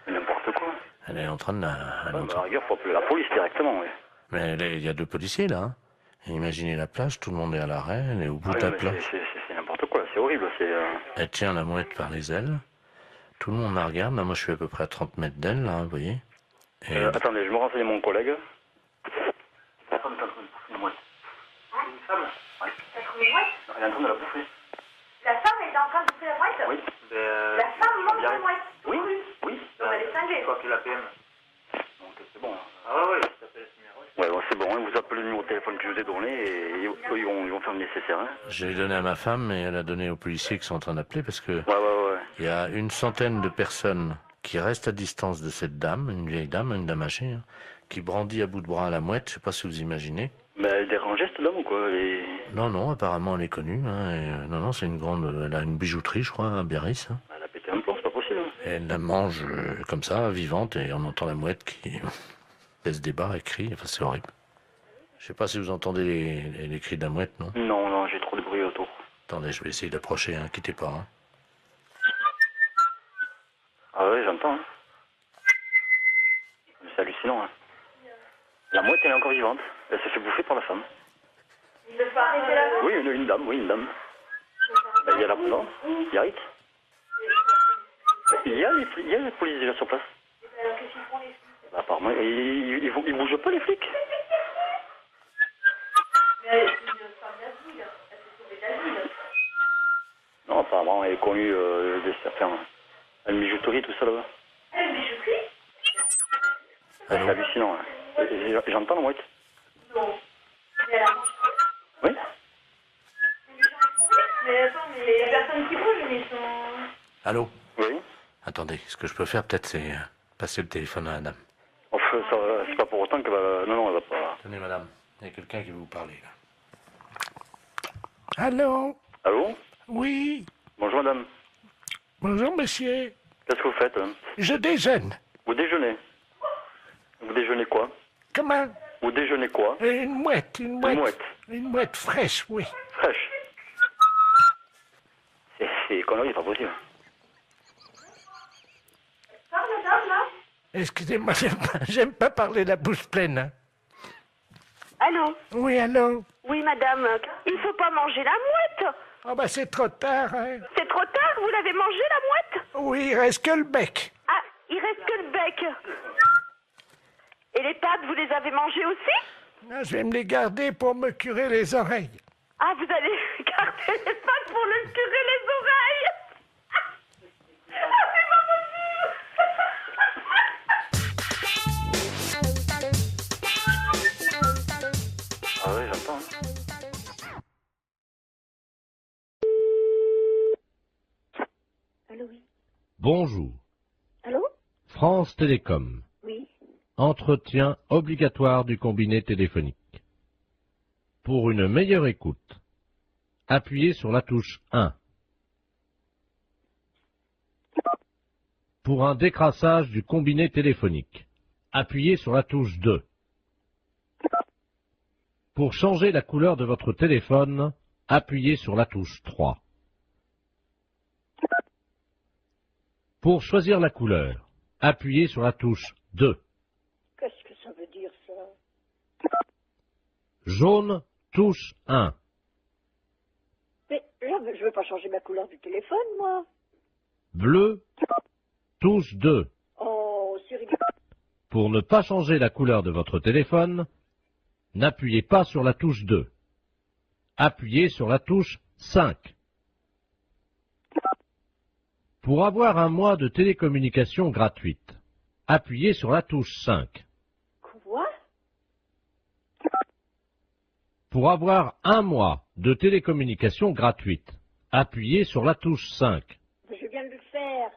N'importe quoi. Elle est en train de la... À la rigueur, faut appeler la police directement, oui. Mais il y a 2 policiers, là. Hein. Et imaginez la plage, tout le monde est à l'arrêt, elle est au bout de la plage. C'est n'importe quoi, c'est horrible. Elle tient la mouette par les ailes. Tout le monde la regarde. Là, moi, je suis à peu près à 30 mètres d'elle, là, vous voyez. Et... attendez, je me renseigne mon collègue. La femme est en train de bouffer une mouette. Une femme? Oui. T'as trouvé une mouette? Elle est en train de la bouffer. La femme est en train de bouffer la mouette? Oui. La femme mange la mouette? Oui, oui. Donc elle est cinglée. Quoi que la PM. Donc c'est bon. Ah ouais, ça s'appelle ce numéro. Ouais, bon, c'est bon, hein, vous appelez le numéro de téléphone que je vous ai donné et ils vont faire le nécessaire. Hein. J'ai donné à ma femme et elle a donné aux policiers qui sont en train d'appeler parce que il y a une centaine de personnes qui restent à distance de cette dame, une vieille dame, une dame âgée, hein, qui brandit à bout de bras la mouette, je sais pas si vous imaginez. Mais elle dérange cette dame ou quoi Non, apparemment elle est connue. Hein, et, non, c'est une grande... Elle a une bijouterie, je crois, à Biarritz. Hein. Elle a pété un plomb, c'est pas possible. Et elle la mange comme ça, vivante, et on entend la mouette qui laisse des barres et crie. Enfin, c'est horrible. Je sais pas si vous entendez les cris de la mouette, non? Non, j'ai trop de bruit autour. Attendez, je vais essayer d'approcher, hein, quittez pas. Hein. Ah ouais, j'entends. Hein. C'est hallucinant. Hein. La mouette, elle est encore vivante. Elle se fait bouffer par la femme. Il ne faut arrêter la mouette? Oui, une dame. Ben, il y a la... Non, Biarritz. Il y a les polices déjà sur place. Alors qu'est-ce qu'ils font les flics? Apparemment, ils bougent pas les flics. Mais elle est une femme d'asile. Elle s'est sauvée d'asile. Non, apparemment, elle est connue enfin, une bijouterie, tout ça là-bas. Une bijouterie? C'est hallucinant. Hein. J'entends la mouette. Non. Mais elle a mangé. Oui. Mais attends, mais il y a personne qui bouge, mais ils sont... Allô? Oui. Attendez, ce que je peux faire peut-être c'est passer le téléphone à la dame. Enfin, c'est pas pour autant qu'elle va... Non, elle va pas... Tenez madame, il y a quelqu'un qui veut vous parler là. Allô? Allô? Oui. Bonjour madame. Bonjour monsieur. Qu'est-ce que vous faites? Hein? Je déjeune. Vous déjeunez? Vous déjeunez quoi? Comment? Vous déjeunez quoi? Une mouette. Une mouette fraîche, oui. Fraîche? C'est connerie, pas possible. Parle, madame, là? Excusez-moi, j'aime pas parler la bouche pleine. Hein. Allô? Oui, allô? Oui, madame. Il faut pas manger la mouette. Ah bah c'est trop tard, hein. C'est trop tard, vous l'avez mangé la mouette? Oui, il reste que le bec. Ah, il reste que le bec. Et les pattes, vous les avez mangées aussi? Non, je vais me les garder pour me curer les oreilles. Ah, vous allez garder les pattes pour le curer les oreilles? Ah, c'est pas possible. Bonjour. Allô? France Télécom. Oui. Entretien obligatoire du combiné téléphonique. Pour une meilleure écoute, appuyez sur la touche 1. Pour un décrassage du combiné téléphonique, appuyez sur la touche 2. Pour changer la couleur de votre téléphone, appuyez sur la touche 3. Pour choisir la couleur, appuyez sur la touche 2. Qu'est-ce que ça veut dire, ça? Jaune, touche 1. Mais là, je veux pas changer ma couleur du téléphone, moi. Bleu, touche 2. Oh, c'est rigolo. Pour ne pas changer la couleur de votre téléphone, n'appuyez pas sur la touche 2. Appuyez sur la touche 5. Pour avoir un mois de télécommunication gratuite, appuyez sur la touche 5. Quoi? Pour avoir un mois de télécommunication gratuite, appuyez sur la touche 5. Je viens de le faire.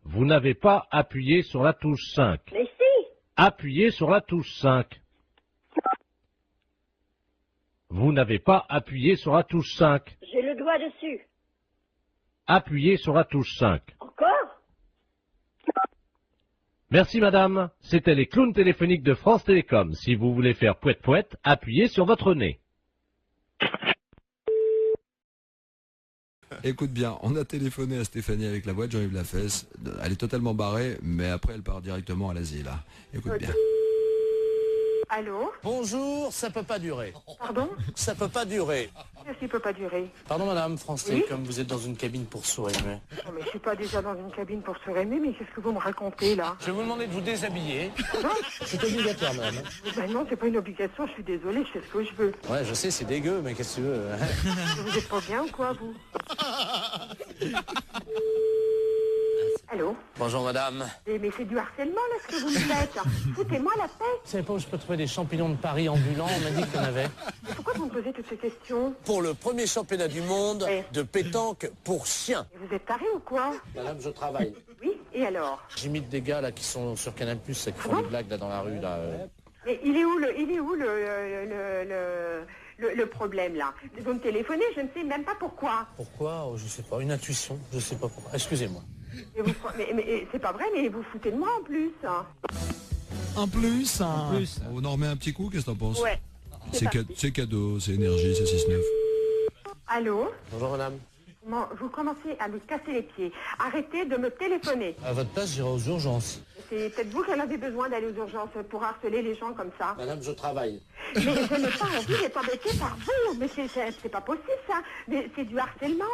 Vous n'avez pas appuyé sur la touche 5. Mais si! Appuyez sur la touche 5. Vous n'avez pas appuyé sur la touche 5. J'ai le doigt dessus. Appuyez sur la touche 5. Encore? Merci madame, c'était les clowns téléphoniques de France Télécom. Si vous voulez faire pouette-pouette, appuyez sur votre nez. Écoute bien, on a téléphoné à Stéphanie avec la voix de Jean-Yves Lafesse. Elle est totalement barrée, mais après elle part directement à l'asile. Écoute bien. Allô? Bonjour, ça peut pas durer. Pardon? Ça peut pas durer. Qu'est-ce qui peut pas durer? Pardon madame, France Oui Télécom, vous êtes dans une cabine pour sourds émus. Non, mais je suis pas déjà dans une cabine pour sourds émus, mais qu'est-ce que vous me racontez, là? Je vais vous demander de vous déshabiller. Non? C'est obligatoire madame. Ben non, c'est pas une obligation, je suis désolée, je fais ce que je veux. Ouais, je sais, c'est dégueu, mais qu'est-ce que tu veux? Vous êtes pas bien ou quoi, vous? Allô? Bonjour madame. Mais c'est du harcèlement, là, ce que vous me faites. Foutez-moi la paix. Vous savez pas où je peux trouver des champignons de Paris ambulants? On m'a dit qu'il y en avait. Mais pourquoi vous me posez toutes ces questions? Pour le premier championnat du monde de pétanque pour chiens. Mais vous êtes taré ou quoi? Madame, je travaille. Oui, et alors? J'imite des gars là qui sont sur Canal+, qui font des blagues là dans la rue là. Mais il est où le problème, là? Vous me téléphonez, je ne sais même pas pourquoi. Pourquoi? Oh, je sais pas, une intuition, je sais pas pourquoi. Excusez-moi. Mais c'est pas vrai, mais vous foutez de moi en plus. En plus, on en remet un petit coup, qu'est-ce que t'en penses? Ouais. C'est cadeau, c'est énergie, c'est 6-9. Allô? Bonjour madame. Vous commencez à me casser les pieds. Arrêtez de me téléphoner. À votre place, j'irai aux urgences. C'est peut-être vous qui en avez besoin d'aller aux urgences pour harceler les gens comme ça. Madame, je travaille. Mais je n'ai pas envie d'être embêtée par vous. Mais c'est pas possible, ça. Mais c'est du harcèlement.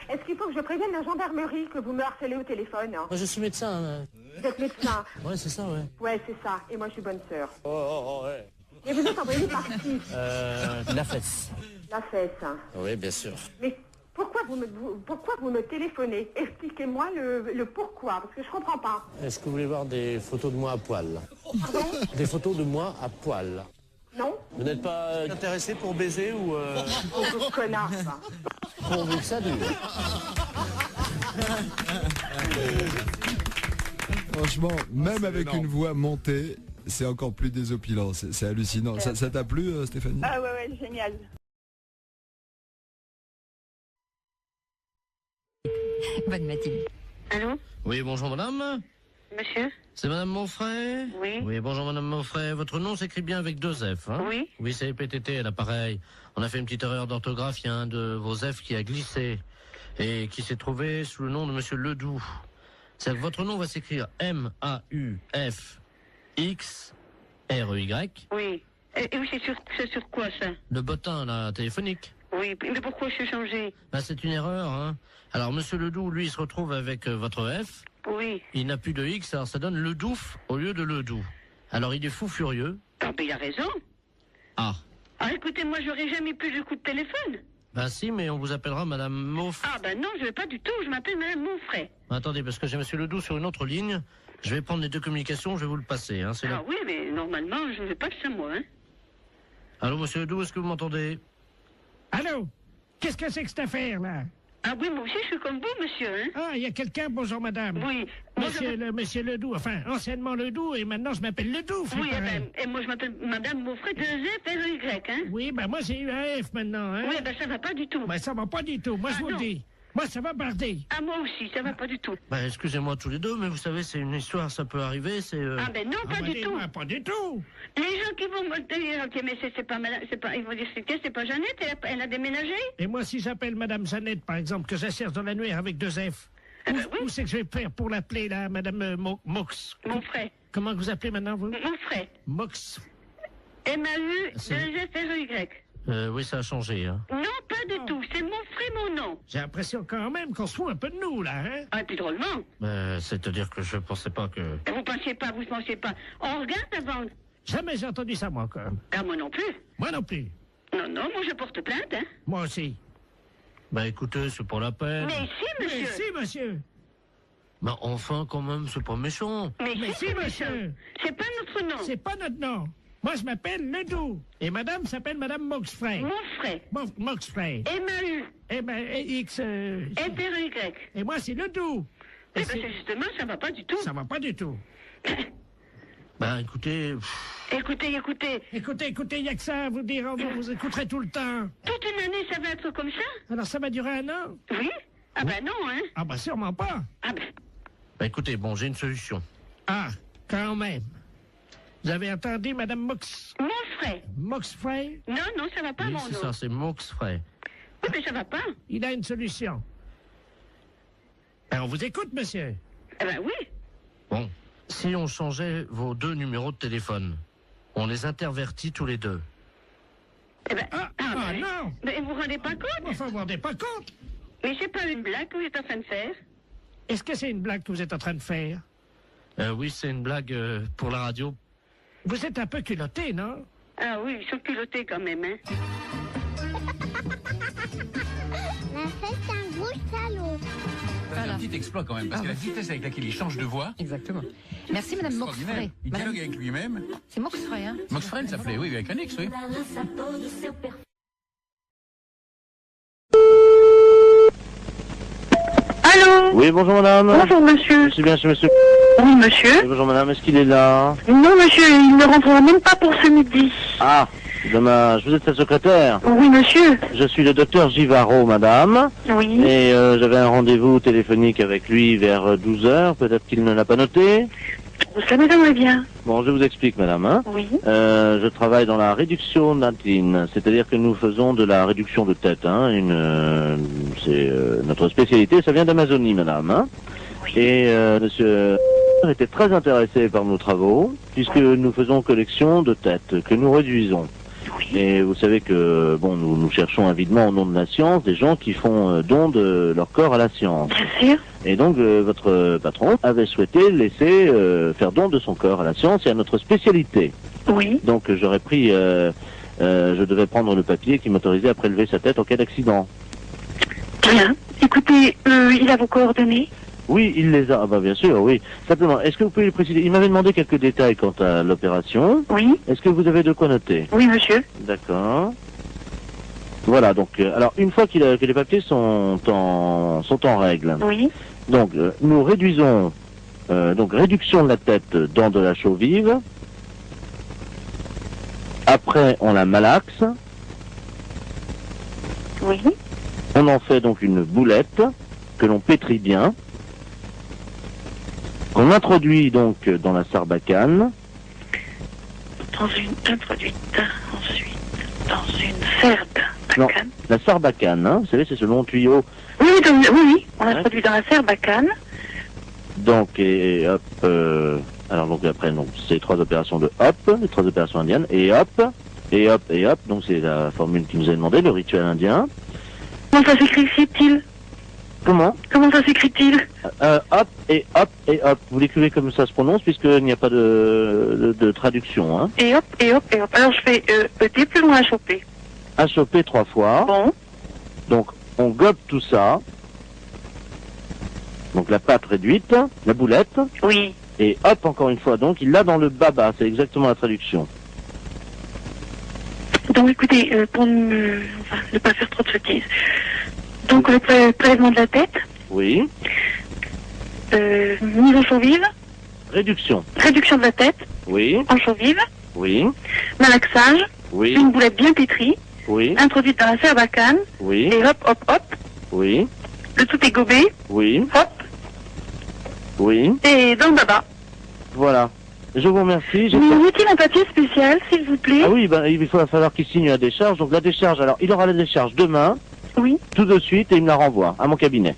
Est-ce qu'il faut que je prévienne la gendarmerie que vous me harcelez au téléphone? Moi, je suis médecin. Vous êtes médecin? Ouais, c'est ça, ouais. Ouais, c'est ça. Et moi, je suis bonne sœur. Oh, ouais. Et vous êtes envoyé par qui? La fesse. La fesse. Oui, bien sûr. Mais pourquoi vous me téléphonez? Expliquez-moi le pourquoi, parce que je comprends pas. Est-ce que vous voulez voir des photos de moi à poil? Pardon? Des photos de moi à poil. Non? Vous n'êtes pas intéressé pour baiser ou... Oh, connard, ça. Pourvu que ça dure. Franchement, même avec une voix montée, c'est encore plus désopilant, c'est hallucinant. Ça t'a plu, Stéphanie? Ah ouais, génial. Bonne matinée. Allô? Oui, bonjour madame. Monsieur? C'est madame Monfray? Oui. Oui, bonjour madame Monfray. Votre nom s'écrit bien avec 2 F, hein? Oui. Oui, c'est PTT à l'appareil. On a fait une petite erreur d'orthographe. Il y a un de vos F qui a glissé et qui s'est trouvé sous le nom de monsieur Ledoux. Votre nom va s'écrire M-A-U-F-X-R-E-Y. Oui. Et oui, c'est sur quoi, ça? Le bottin, là, téléphonique. Oui, mais pourquoi je suis changé? Bah, c'est une erreur, hein. Alors, monsieur Ledoux, lui, il se retrouve avec votre F. Oui. Il n'a plus de X, alors ça donne Ledouf au lieu de Ledoux. Alors, il est fou furieux. Ah, mais il a raison. Ah. Ah, écoutez, moi, j'aurai jamais plus de coup de téléphone. Ben si, mais on vous appellera madame Monfray. Ah, ben non, je vais pas du tout, je m'appelle madame Monfray. Attendez, parce que j'ai monsieur Ledoux sur une autre ligne. Je vais prendre les 2 communications, je vais vous le passer. Hein, ah oui, mais normalement, je ne vais pas que ça, moi, hein. Allô, monsieur Ledoux, est-ce que vous m'entendez? Allô? Qu'est-ce que c'est que cette affaire, là? Ah oui, moi aussi, je suis comme vous, monsieur. Hein? Ah, il y a quelqu'un, bonjour madame. Oui. Monsieur Ledoux, enfin, anciennement Ledoux, et maintenant je m'appelle Ledoux. Oui, et moi je m'appelle Madame Beaufray, 2F-R-Y, hein? Oui, ben moi j'ai eu un F maintenant, hein? Oui, ben ça va pas du tout. Ben ça va pas du tout, moi je vous le dis. Moi ça va barder. Ah, moi aussi, ça va pas du tout. Ben, excusez-moi tous les deux, mais vous savez, c'est une histoire, ça peut arriver, c'est... Ah, ben non, pas du tout. Pas du tout. Les gens qui vont me dire, ok, mais c'est pas madame, ils vont dire, c'est pas Jeannette, elle a déménagé? Et moi, si j'appelle Madame Jeannette, par exemple, que je cherche dans la nuit avec 2 F, où c'est que je vais faire pour l'appeler, là, Madame Mox? Monfray. Comment vous appelez maintenant, vous? Monfray. Mox. M-A-U-2-F-R-Y. Oui, ça a changé, hein. Non, pas du tout, c'est Monfray, mon nom. J'ai l'impression quand même qu'on se fout un peu de nous, là, hein? Ah, puis drôlement. C'est-à-dire que je pensais pas que... Vous pensiez pas. On regarde avant. Jamais j'ai entendu ça, moi, quand même. Ah, moi non plus. Moi non plus. Non, moi je porte plainte, hein. Moi aussi. Bah écoutez, c'est pas la peine. Mais si, monsieur. Mais si, monsieur. Bah enfin, quand même, c'est pas méchant. Mais si, monsieur. C'est pas notre nom. C'est pas notre nom. Moi, je m'appelle Ledoux. Et madame s'appelle Madame Moxfray. Monfray. Moxfray. M-A-U. X... F-R-Y. Et moi, c'est Ledoux. Eh ben, c'est justement, ça va pas du tout. Ça va pas du tout. Bah écoutez... Écoutez, il n'y a que ça à vous dire, vous écouterez tout le temps. Toute une année, ça va être comme ça? Alors ça va durer 1 an? Oui? Ah ben non, hein? Ah ben sûrement pas. Ah ben... Bah écoutez, bon, j'ai une solution. Ah, quand même. Vous avez entendu, Madame Monfray. Moxfray? Non, ça va pas, Oui, mon c'est nom. ça, c'est Moxfray. Oui, mais ça va pas. Il a une solution. Ben, on vous écoute, monsieur. Eh ben oui. Bon, si on changeait vos 2 numéros de téléphone, on les intervertit tous les 2. Eh ben... non. Mais vous vous rendez pas compte? Enfin, vous vous rendez pas compte? Mais c'est pas une blague que vous êtes en train de faire? Est-ce que c'est une blague que vous êtes en train de faire? Oui, c'est une blague pour la radio. Vous êtes un peu culotté, non? Ah oui, ils sont culottés quand même, hein. La fête, c'est un gros salaud. C'est un petit exploit quand même, parce que la vitesse avec laquelle il change de voix... Exactement. Merci, Madame Moxfray. Il dialogue avec lui-même. C'est Moxfray, hein? Moxfray, ça s'appelait, oui, avec un X, oui. Allô? Oui, bonjour madame. Bonjour monsieur. Je suis bien chez monsieur. Oui monsieur. Oui, bonjour madame, est-ce qu'il est là? Non monsieur, il ne rentrera même pas pour ce midi. Ah, dommage. Vous êtes sa secrétaire? Oui monsieur. Je suis le docteur Givaro, madame. Oui. Et j'avais un rendez-vous téléphonique avec lui vers 12h. Peut-être qu'il ne l'a pas noté. Ça m'étonnerait bien. Bon, je vous explique, madame. Hein. Oui. Je travaille dans la réduction natine, c'est-à-dire que nous faisons de la réduction de tête. Hein. C'est notre spécialité, ça vient d'Amazonie, madame. Hein. Oui. Et monsieur était très intéressé par nos travaux, puisque nous faisons collection de têtes, que nous réduisons. Oui. Et vous savez que, bon, nous cherchons avidement au nom de la science des gens qui font don de leur corps à la science. Bien sûr. Et donc, votre patron avait souhaité laisser faire don de son corps à la science et à notre spécialité. Oui. Donc, j'aurais pris... je devais prendre le papier qui m'autorisait à prélever sa tête en cas d'accident. Bien. Écoutez, il a vos coordonnées? Oui, il les a. Ah bah bien sûr, oui. Simplement, est-ce que vous pouvez lui préciser? Il m'avait demandé quelques détails quant à l'opération. Oui. Est-ce que vous avez de quoi noter? Oui, monsieur. D'accord. Voilà, donc, alors, une fois que les papiers sont en règle. Oui. Donc, nous réduisons, donc, réduction de la tête dans de la chaux vive. Après, on la malaxe. Oui. On en fait donc une boulette que l'on pétrit bien. Qu'on introduit donc dans la sarbacane. Introduite ensuite dans une sarbacane. Non, la sarbacane, hein, vous savez, c'est ce long tuyau. Oui, on introduit dans la sarbacane. Donc, et hop, alors donc après, donc, c'est 3 opérations de hop, les 3 opérations indiennes, et hop, et hop, et hop, donc c'est la formule qui nous a demandé, le rituel indien. Comment ça s'écrit-il? Comment ça s'écrit-il? Hop et hop et hop. Vous l'écrivez comme ça se prononce puisqu'il n'y a pas de traduction. Hein. Et hop et hop et hop. Alors je fais ET plus loin HOP. HOP 3 fois. Bon. Donc on gobe tout ça. Donc la pâte réduite, la boulette. Oui. Et hop encore une fois. Donc il l'a dans le baba. C'est exactement la traduction. Donc écoutez, pour ne pas faire trop de sottises. Donc le prélèvement de la tête. Oui. Mise en chaux vive. Réduction. Réduction de la tête. Oui. En chaux vive. Oui. Malaxage. Oui. Une boulette bien pétrie. Oui. Introduite dans la serbacane. Oui. Et hop, hop, hop. Oui. Le tout est gobé. Oui. Hop. Oui. Et dans le baba. Voilà. Je vous remercie. Nous est-il un papier spécial, s'il vous plaît? Ah oui, ben, il va falloir qu'il signe la décharge. Donc la décharge, alors il aura la décharge demain. Oui. Tout de suite et il me la renvoie à mon cabinet.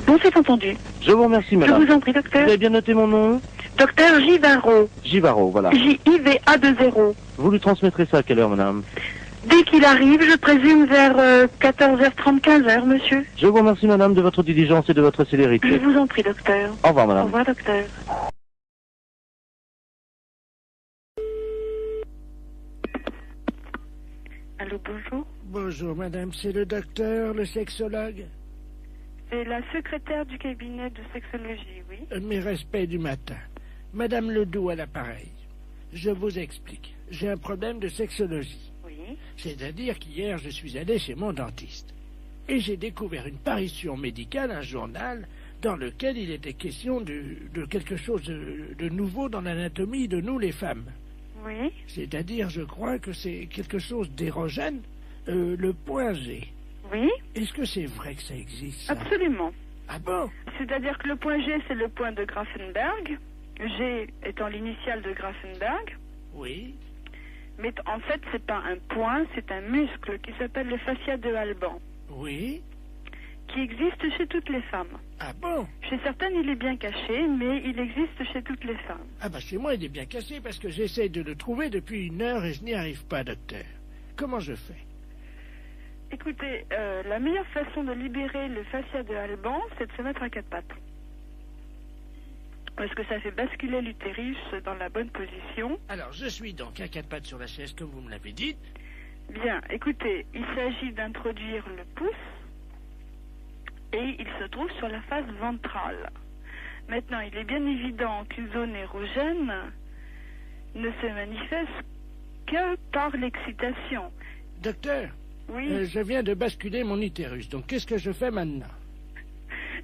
Bon, c'est entendu. Je vous remercie, madame. Je vous en prie, docteur. Vous avez bien noté mon nom? Docteur Givaro. Givaro, voilà. J-I-V-A-2-0. Vous lui transmettrez ça à quelle heure, madame? Dès qu'il arrive, je présume vers 14h30, 15h, monsieur. Je vous remercie, madame, de votre diligence et de votre célérité. Je vous en prie, docteur. Au revoir, madame. Au revoir, docteur. Allô, bonjour. Bonjour, madame, c'est le docteur, le sexologue. C'est la secrétaire du cabinet de sexologie, oui. Mes respects du matin. Madame Ledoux à l'appareil. Je vous explique. J'ai un problème de sexologie. Oui. C'est-à-dire qu'hier, je suis allé chez mon dentiste. Et j'ai découvert une parution médicale, un journal, dans lequel il était question de quelque chose de nouveau dans l'anatomie de nous, les femmes. Oui. C'est-à-dire, je crois que c'est quelque chose d'érogène, le point G. Oui. Est-ce que c'est vrai que ça existe, ça? Absolument. Ah bon? C'est-à-dire que le point G, c'est le point de Grafenberg. G étant l'initiale de Grafenberg. Oui. Mais en fait, c'est pas un point, c'est un muscle qui s'appelle le fascia de Alban. Oui. Qui existe chez toutes les femmes. Ah bon? Chez certaines, il est bien caché, mais il existe chez toutes les femmes. Ah bah chez moi, il est bien caché parce que j'essaie de le trouver depuis 1 heure et je n'y arrive pas, docteur. Comment je fais? Écoutez, la meilleure façon de libérer le fascia de Alban, c'est de se mettre à 4 pattes. Parce que ça fait basculer l'utérus dans la bonne position. Alors, je suis donc à 4 pattes sur la chaise, comme vous me l'avez dit. Bien, écoutez, il s'agit d'introduire le pouce et il se trouve sur la face ventrale. Maintenant, il est bien évident qu'une zone érogène ne se manifeste que par l'excitation. Docteur, oui. Je viens de basculer mon utérus, donc qu'est-ce que je fais maintenant?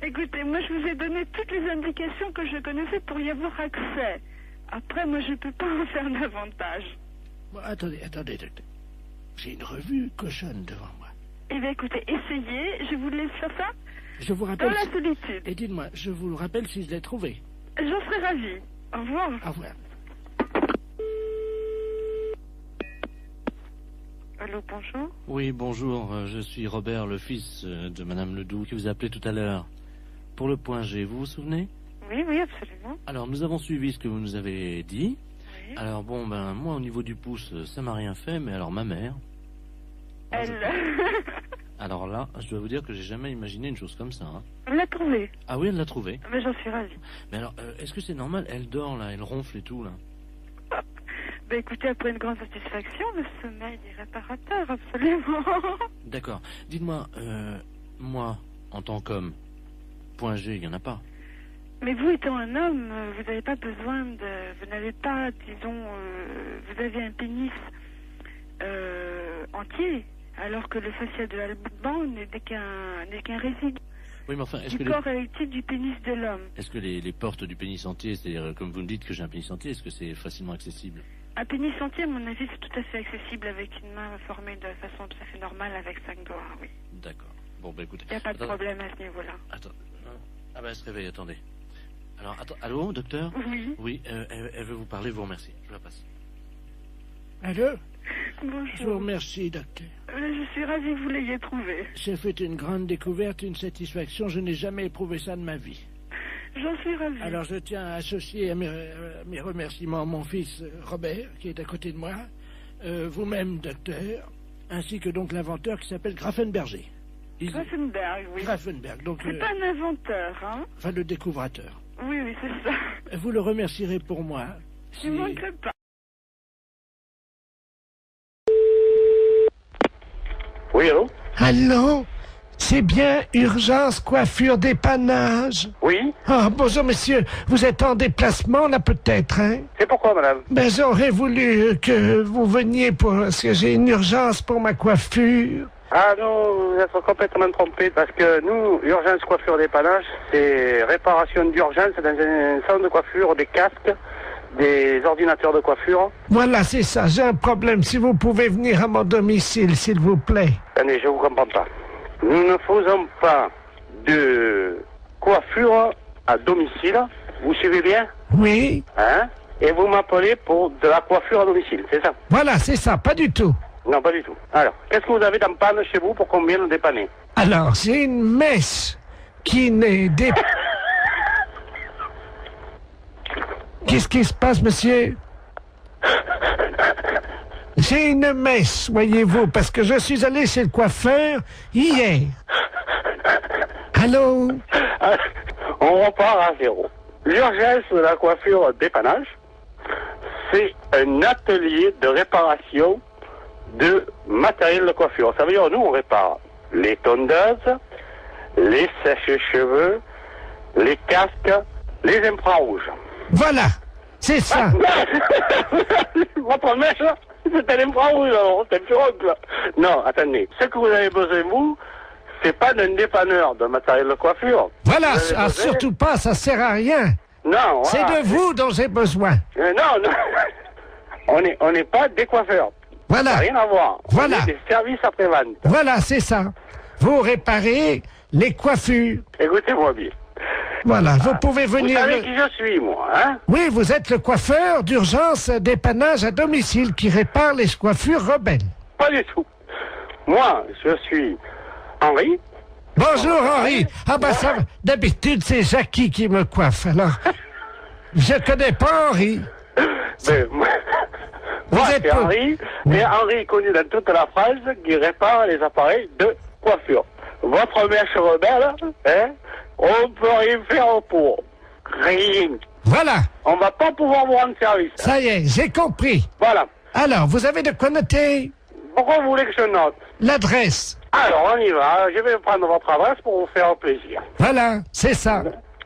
Écoutez, moi je vous ai donné toutes les indications que je connaissais pour y avoir accès. Après, moi je peux pas en faire davantage. Bon, attendez, docteur. J'ai une revue cochonne devant moi. Eh bien écoutez, essayez, je vous laisse faire ça. Je vous rappelle... Dans la solitude. Et dites-moi, je vous le rappelle si je l'ai trouvé. J'en serais ravie. Au revoir. Au revoir. Allô, bonjour. Oui, bonjour, je suis Robert, le fils de Madame Ledoux, qui vous a appelé tout à l'heure. Pour le point G, vous vous souvenez? Oui, oui, absolument. Alors, nous avons suivi ce que vous nous avez dit. Oui. Alors, bon, ben, moi, au niveau du pouce, ça m'a rien fait, mais alors, ma mère... Elle... Alors là, je dois vous dire que j'ai jamais imaginé une chose comme ça. Hein. Elle l'a trouvée. Ah oui, elle l'a trouvée. Mais j'en suis ravie. Mais alors, est-ce que c'est normal? Elle dort, là, elle ronfle et tout, là. Ben écoutez, après une grande satisfaction, le sommeil est réparateur, absolument. D'accord. Dites-moi, moi, en tant qu'homme, point G, il n'y en a pas. Mais vous étant un homme, vous n'avez pas besoin de... Vous n'avez pas, disons... vous avez un pénis entier, alors que le fascia de Alban n'est qu'un résidu. Oui, mais enfin, est-ce du que corps héritier du pénis de l'homme. Est-ce que les portes du pénis entier, c'est-à-dire, comme vous me dites que j'ai un pénis entier, est-ce que c'est facilement accessible? Un pénis entier, à mon avis, c'est tout à fait accessible avec une main formée de façon tout à fait normale avec 5 doigts, oui. D'accord. Bon, bah écoutez... Il n'y a pas de problème à ce niveau-là. Attends. Ah bah elle se réveille, attendez. Alors, attends, allô, docteur? Oui. Oui, elle veut vous parler, vous remercie. Je la passe. Allô? Bonjour. Je vous remercie, docteur. Je suis ravie que vous l'ayez trouvé. J'ai fait une grande découverte, une satisfaction. Je n'ai jamais éprouvé ça de ma vie. J'en suis ravie. Alors je tiens à associer à mes remerciements mon fils Robert, qui est à côté de moi, vous-même, docteur, ainsi que donc l'inventeur qui s'appelle Grafenberger. Grafenberg, oui. Grafenberg, donc... C'est pas un inventeur, hein? Enfin, le découvrateur. Oui, oui, c'est ça. Vous le remercierez pour moi. Je ne manquerai pas. Oui, allô? Allô? C'est bien Urgence Coiffure Dépannage? Oui. Ah, bonjour monsieur. Vous êtes en déplacement là peut-être, hein? C'est pourquoi, madame? Ben j'aurais voulu que vous veniez parce que j'ai une urgence pour ma coiffure. Ah non, vous êtes complètement trompé parce que nous, urgence coiffure dépannage, c'est réparation d'urgence dans un centre de coiffure, des casques, des ordinateurs de coiffure. Voilà, c'est ça. J'ai un problème. Si vous pouvez venir à mon domicile, s'il vous plaît. Attendez, je vous comprends pas. Nous ne faisons pas de coiffure à domicile. Vous suivez bien? Oui. Hein? Et vous m'appelez pour de la coiffure à domicile, c'est ça? Voilà, c'est ça. Pas du tout. Non, pas du tout. Alors, qu'est-ce que vous avez dans panne chez vous pour qu'on vienne nous dépanner? Alors, j'ai une messe qui n'est des... Qu'est-ce qui se passe, monsieur? J'ai une messe, voyez-vous, parce que je suis allé chez le coiffeur hier. Allô? On repart à zéro. L'urgence de la coiffure dépannage, c'est un atelier de réparation de matériel de coiffure. Ça veut dire, nous, on répare les tondeuses, les sèches-cheveux, les casques, les infrarouges. Voilà, c'est ça. Votre mèche, c'est un infrarouge, alors, c'est un pirogue, là. Non, attendez. Ce que vous avez besoin, vous, c'est pas d'un dépanneur de matériel de coiffure. Voilà, surtout pas, ça sert à rien. Non, c'est voilà. de vous dont j'ai besoin. Non, non. On n'est pas des coiffeurs. Voilà. Ça n'a rien à voir. Voilà. On est des services après-vente. Voilà, c'est ça. Vous réparez les coiffures. Écoutez-moi bien. Voilà, vous pouvez venir... Vous savez qui je suis, moi, hein? Oui, vous êtes le coiffeur d'urgence dépannage à domicile qui répare les coiffures rebelles. Pas du tout. Moi, je suis Henri. Bonjour, Henri. Ah ben ça, d'habitude, c'est Jackie qui me coiffe, alors... Je connais pas Henri. Mais, moi, c'est Henri, et Henri est connu dans toute la France qui répare les appareils de coiffure. Votre mèche rebelle, hein, on peut rien faire pour. Rien. Voilà. On va pas pouvoir vous rendre service. Ça y est, j'ai compris. Voilà. Alors, vous avez de quoi noter? Pourquoi vous voulez que je note? L'adresse. Alors, on y va. Je vais prendre votre adresse pour vous faire plaisir. Voilà, c'est ça.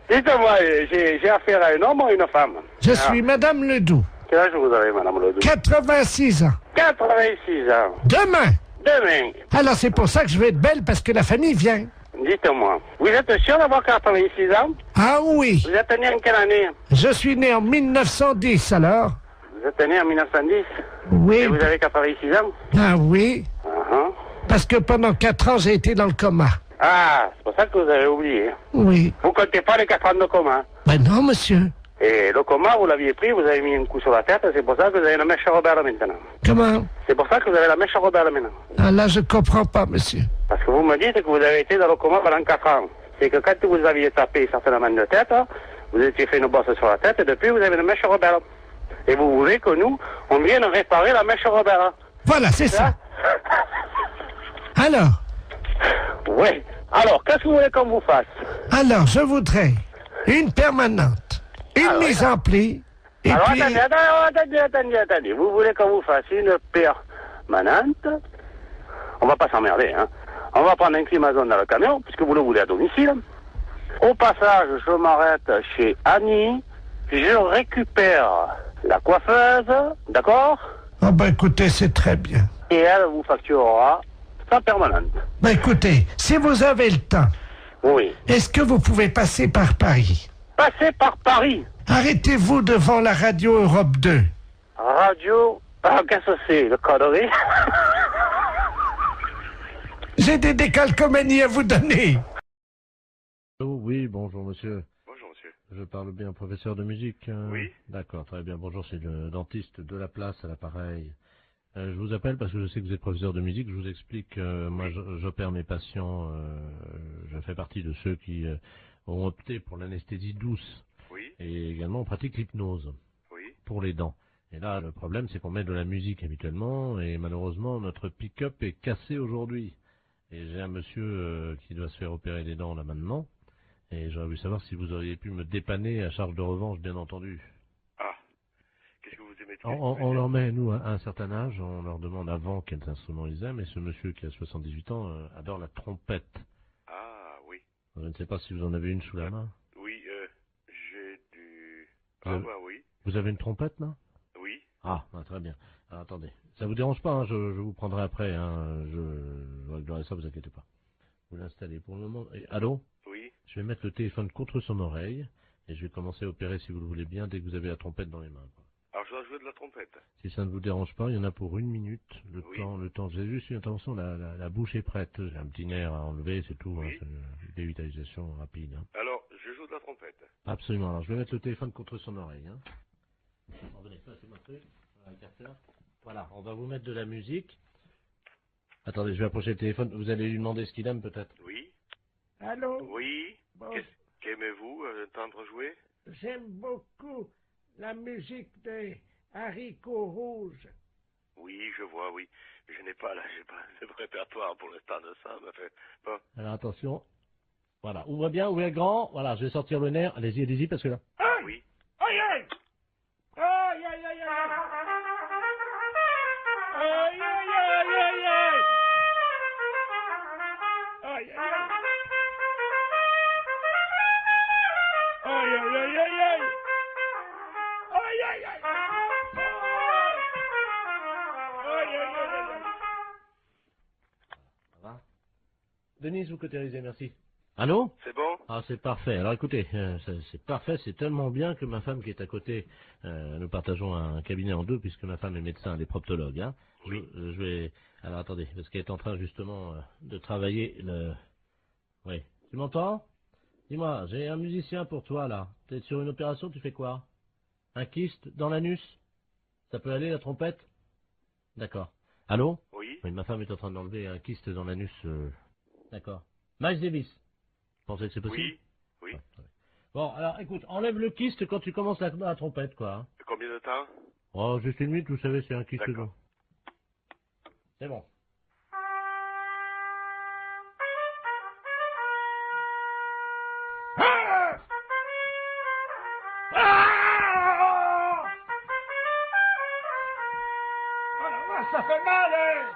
Dites-moi, j'ai affaire à un homme ou à une femme? Je suis Madame Ledoux. Quel âge vous avez, Madame Ledoux? 86 ans. 86 ans. Demain. Demain. Alors, c'est pour ça que je vais être belle, parce que la famille vient. Dites-moi, vous êtes sûr d'avoir 86 ans? Ah oui. Vous êtes né en quelle année? Je suis né en 1910, alors. Vous êtes né en 1910? Oui. Et vous avez 86 ans? Ah oui. Uh-huh. Parce que pendant 4 ans, j'ai été dans le coma. Ah, c'est pour ça que vous avez oublié. Oui. Vous comptez pas les 4 ans de coma? Ben non, monsieur. Et le coma, vous l'aviez pris, vous avez mis un coup sur la tête, c'est pour ça que vous avez la mèche rebelle maintenant. Comment? C'est pour ça que vous avez la mèche rebelle maintenant. Ah là, je comprends pas, monsieur. Parce que vous me dites que vous avez été dans le coma pendant 4 ans. C'est que quand vous aviez tapé certainement de tête, vous étiez fait une bosse sur la tête, et depuis, vous avez une mèche rebelle. Et vous voulez que nous, on vienne réparer la mèche rebelle. Voilà, c'est ça. Alors? Oui. Alors, qu'est-ce que vous voulez qu'on vous fasse? Alors, je voudrais une permanente, une mise en pli, et alors, puis... attendez. Vous voulez qu'on vous fasse une permanente? On va pas s'emmerder, hein. On va prendre un climazone dans le camion, puisque vous le voulez à domicile. Au passage, je m'arrête chez Annie, je récupère la coiffeuse, d'accord? Ah ben écoutez, c'est très bien. Et elle vous facturera sa permanente. Ben écoutez, si vous avez le temps, oui. Est-ce que vous pouvez passer par Paris? Passer par Paris? Arrêtez-vous devant la radio Europe 2. Radio... Ah, qu'est-ce que c'est, le connerie? J'ai des décalcomanies à vous donner. Oh, oui, bonjour monsieur. Bonjour monsieur. Je parle bien au professeur de musique. Oui. D'accord, très bien. Bonjour, c'est le dentiste de la place à l'appareil. Je vous appelle parce que je sais que vous êtes professeur de musique. Je vous explique, moi j'opère mes patients, je fais partie de ceux qui ont opté pour l'anesthésie douce. Oui. Et également on pratique l'hypnose. Oui. Pour les dents. Et là, le problème c'est qu'on met de la musique habituellement et malheureusement notre pick-up est cassé aujourd'hui. Et j'ai un monsieur qui doit se faire opérer des dents là maintenant. Et j'aurais voulu savoir si vous auriez pu me dépanner à charge de revanche, bien entendu. Ah. Qu'est-ce que vous aimez de On leur met, nous, à un certain âge, on leur demande avant quels instruments ils aiment, et ce monsieur qui a 78 ans adore la trompette. Ah, oui. Je ne sais pas si vous en avez une sous la main. Oui, j'ai du... Oui. bah oui. Vous avez une trompette, là? Oui. Ah, très bien. Alors, attendez. Ça vous dérange pas, hein, je vous prendrai après. Hein, je réglerai ça, vous inquiétez pas. Vous l'installez pour le moment. Allô? Oui. Je vais mettre le téléphone contre son oreille et je vais commencer à opérer, si vous le voulez bien, dès que vous avez la trompette dans les mains. Alors je dois jouer de la trompette. Si ça ne vous dérange pas, il y en a pour 1 minute. Le temps. J'ai juste une intervention, la bouche est prête. J'ai un petit nerf à enlever, c'est tout. Oui. Hein, c'est une dévitalisation rapide. Hein. Alors, je joue de la trompette. Absolument. Alors, je vais mettre le téléphone contre son oreille. Hein. Alors, venez, ça c'est mon truc. Voilà, le capteur. Voilà, on va vous mettre de la musique. Attendez, je vais approcher le téléphone. Vous allez lui demander ce qu'il aime, peut-être. Oui. Allô? Oui. Bon, Qu'aimez-vous entendre jouer? j'aime beaucoup la musique des haricots rouges. Oui, je vois, oui. Je n'ai pas le répertoire pour l'instant de ça, mais fait. Bon. Alors, attention. Voilà, ouvrez bien, ouvrez grand. Voilà, je vais sortir le nerf. Allez-y, parce que là... Oui. Aïe, aïe! Aïe, aïe, aïe, aïe! Aïe, aïe, aïe, aïe, aïe! Aïe, aïe, aïe! Aïe, aïe, aïe, aïe, aïe! Aïe, aïe, aïe! Aïe, aïe, aïe, aïe! Ça va? Denise, vous cautérisez, merci. Allô? C'est bon? Ah, c'est parfait. Alors écoutez, c'est parfait, c'est tellement bien que ma femme qui est à côté, nous partageons un cabinet en deux puisque ma femme est médecin, elle est proctologue. Hein. Oui. Je vais... Alors attendez, parce qu'elle est en train justement de travailler le... Oui. Tu m'entends? Dis-moi, j'ai un musicien pour toi là. Tu es sur une opération, tu fais quoi? Un kyste dans l'anus? Ça peut aller la trompette? D'accord. Allô? Oui. Oui, ma femme est en train d'enlever un kyste dans l'anus. D'accord. Miles Davis. Vous pensez que c'est possible? Oui. Ouais. Bon, alors écoute, enlève le kyste quand tu commences la trompette, quoi. Hein. Combien de temps? Oh, juste 1 minute, vous savez, c'est un kyste. D'accord. C'est bon. Ça fait mal, hein?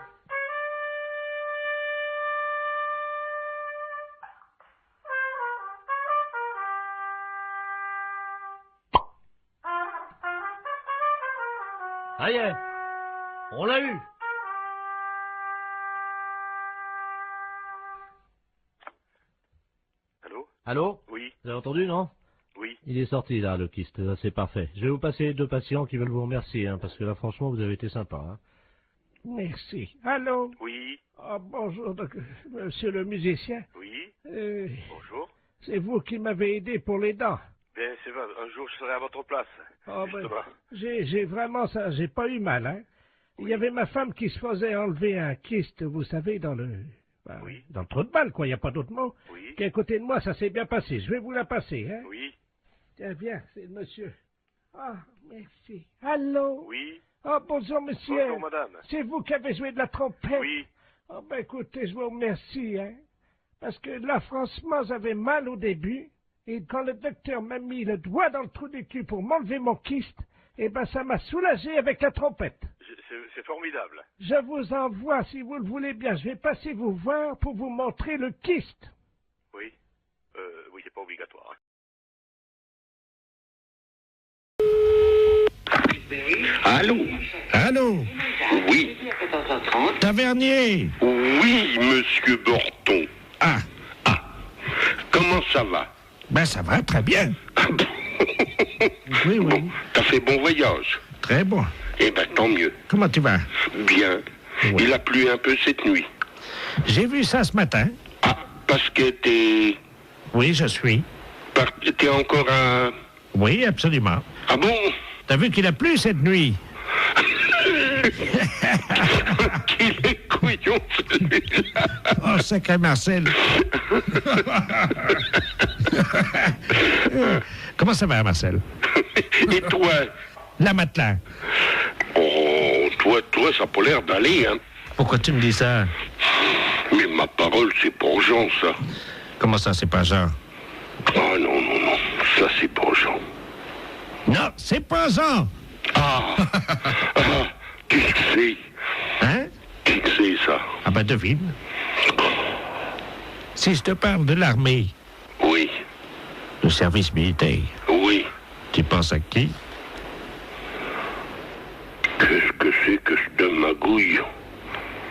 Ça y est, on l'a eu. Allô? Allô? Oui. Vous avez entendu, non? Oui. Il est sorti, là, le kyste. Là, c'est parfait. Je vais vous passer 2 patients qui veulent vous remercier, hein, parce que là, franchement, vous avez été sympa. Hein. Merci. Allô? Oui. Ah, bonjour, monsieur le musicien. Oui. Bonjour. C'est vous qui m'avez aidé pour les dents. Bien, c'est vrai. Un jour, je serai à votre place. Oh, justement. J'ai vraiment ça, j'ai pas eu mal, hein. Il y avait ma femme qui se faisait enlever un kyste, vous savez, dans le trou de balle, quoi, il n'y a pas d'autre mot. Oui. Qui est à côté de moi, ça s'est bien passé. Je vais vous la passer, hein. Oui. Tiens, viens, c'est le monsieur. Ah, merci. Allô? Oui. Ah, bonjour, monsieur. Bonjour, madame. C'est vous qui avez joué de la trompette? Oui. Ah, ben, écoutez, je vous remercie, hein. Parce que là, franchement, j'avais mal au début. Et quand le docteur m'a mis le doigt dans le trou du cul pour m'enlever mon kyste, eh ben, ça m'a soulagé avec la trompette. C'est formidable. Je vous envoie, si vous le voulez bien. Je vais passer vous voir pour vous montrer le kyste. Oui. Oui, c'est pas obligatoire. Hein. Allô? Allô? Oui. Tavernier? Oui, monsieur Borton. Ah. Comment ça va? Ben, ça va, très bien. Oui. T'as fait bon voyage? Très bon. Eh ben, tant mieux. Comment tu vas? Bien. Oui. Il a plu un peu cette nuit. J'ai vu ça ce matin. Ah, parce que t'es... Oui, je suis. T'es encore à... Oui, absolument. Ah bon? T'as vu qu'il a plu cette nuit? Qu'il est couillon, celui-là. Oh, sacré Marcel. Comment ça va, Marcel? Et toi? La matelas. Oh, toi, ça a pas l'air d'aller, hein. Pourquoi tu me dis ça? Mais ma parole, c'est pas Jean, ça. Comment ça, c'est pas Jean? Ah non, ça c'est pas Jean. Non, c'est pas Jean. Ah, qui que c'est? Hein? Qui que c'est, ça? Ah ben, devine. Si je te parle de l'armée. Oui. Le service militaire. Oui. Tu penses à qui? c'est que je te magouille?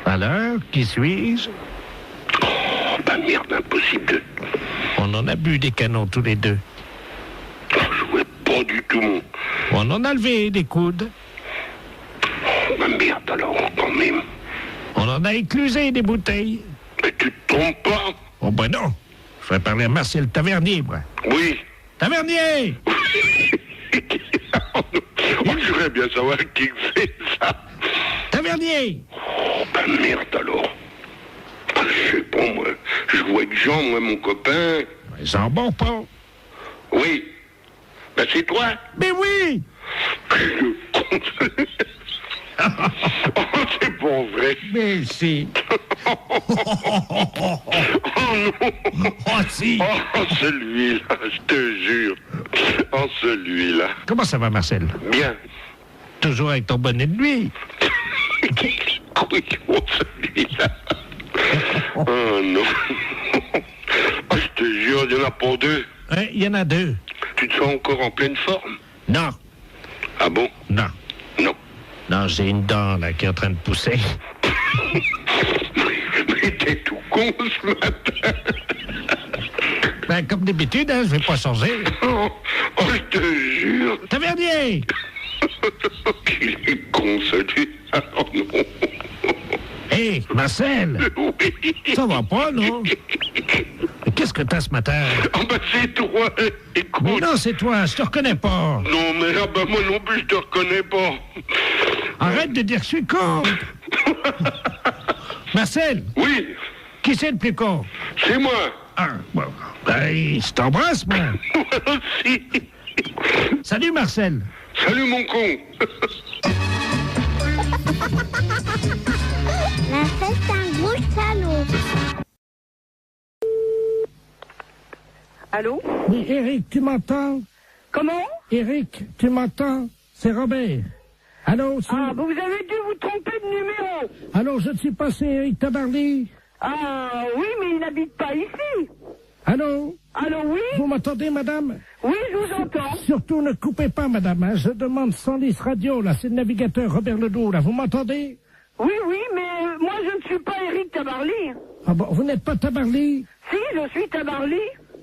Alors, qui suis-je? Oh, bah merde, impossible de... On en a bu des canons tous les deux. Oh, je vois pas du tout, mon... On en a levé des coudes. Oh, bah merde, alors, quand même. On en a éclusé des bouteilles. Mais tu te trompes pas? Oh ben non. Je vais parler à Marcel Tavernier, moi. Oui. Tavernier! Oh, je voudrais bien savoir qui fait ça. Tavernier! Oh, bah merde, alors. Je sais pas, moi. Je vois avec Jean, moi, mon copain. Jean Bonpont. Oui. Ben, c'est toi. Mais oui! Le con. Oh, c'est pas vrai. Mais si. Oh non. Oh si. Oh, celui-là, je te jure. Oh, celui-là. Comment ça va, Marcel? Bien. Toujours avec ton bonnet de nuit. Oui, oh, celui-là. Oh non. Oh, je te jure, il n'y en a pas deux. Oui, il y en a deux. Tu te sens encore en pleine forme? Non. Ah bon? Non. Non. Non, j'ai une dent, là, qui est en train de pousser. Mais t'es tout con ce matin. Ben, comme d'habitude, hein, je vais pas changer. Oh, je te jure. Tavernier! Il est con, celui-là. Oh non. Hé, Marcel! Oui. Ça va pas, non? Mais qu'est-ce que t'as ce matin? Ah ben c'est toi, écoute. Mais non, c'est toi, je te reconnais pas. Non, mais ah ben moi non plus, je te reconnais pas. Arrête de dire que je suis con. Marcel? Oui. Qui c'est le plus con? C'est moi. Ah, bon. Ben, je t'embrasse, moi. Moi aussi. Salut, Marcel. Salut, mon con. La fête, c'est un gros salaud. Allô? Oui, Eric, tu m'entends? Comment? Eric, tu m'entends? C'est Robert. Allô, c'est... Ah, vous avez dû vous tromper de numéro. Allô, je ne suis pas, c'est Eric Tabarly. Ah, oui, mais il n'habite pas ici. Allô? Allô, oui? Vous m'entendez, madame? Oui, je vous entends. Surtout, ne coupez pas, madame. Hein. Je demande 110 radio, là. C'est le navigateur Robert Ledoux, là. Vous m'entendez? Oui, oui, mais moi, je ne suis pas Eric Tabarly. Ah bon, vous n'êtes pas Tabarly? Si, je suis Tabarly.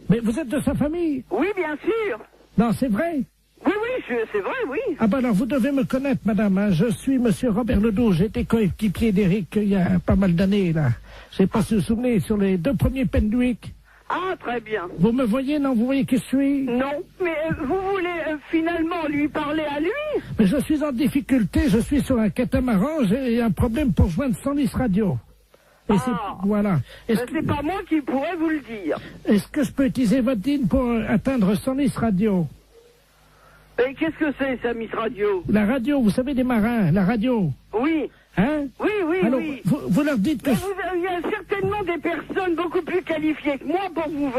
Mais vous êtes de sa famille? Oui, bien sûr. Non, c'est vrai? Oui, oui, c'est vrai, oui. Ah ben alors, vous devez me connaître, madame. Hein. Je suis monsieur Robert Ledoux. J'ai été coéquipier d'Eric il y a pas mal d'années, là. Je sais pas si vous vous souvenez, sur les 2 premiers Penduic. Ah, très bien. Vous me voyez, non? Vous voyez qui je suis? Non, mais vous voulez finalement lui parler à lui? Mais je suis en difficulté. Je suis sur un catamaran. J'ai un problème pour joindre 110 radio. Et voilà. C'est pas moi qui pourrais vous le dire. Est-ce que je peux utiliser votre ligne pour atteindre 110 radio? Et qu'est-ce que c'est, ça, Miss Radio? La radio, vous savez, des marins, la radio. Oui. Hein? Oui, oui, alors, oui. Vous leur dites que... Il y a certainement des personnes beaucoup plus qualifiées que moi pour vous...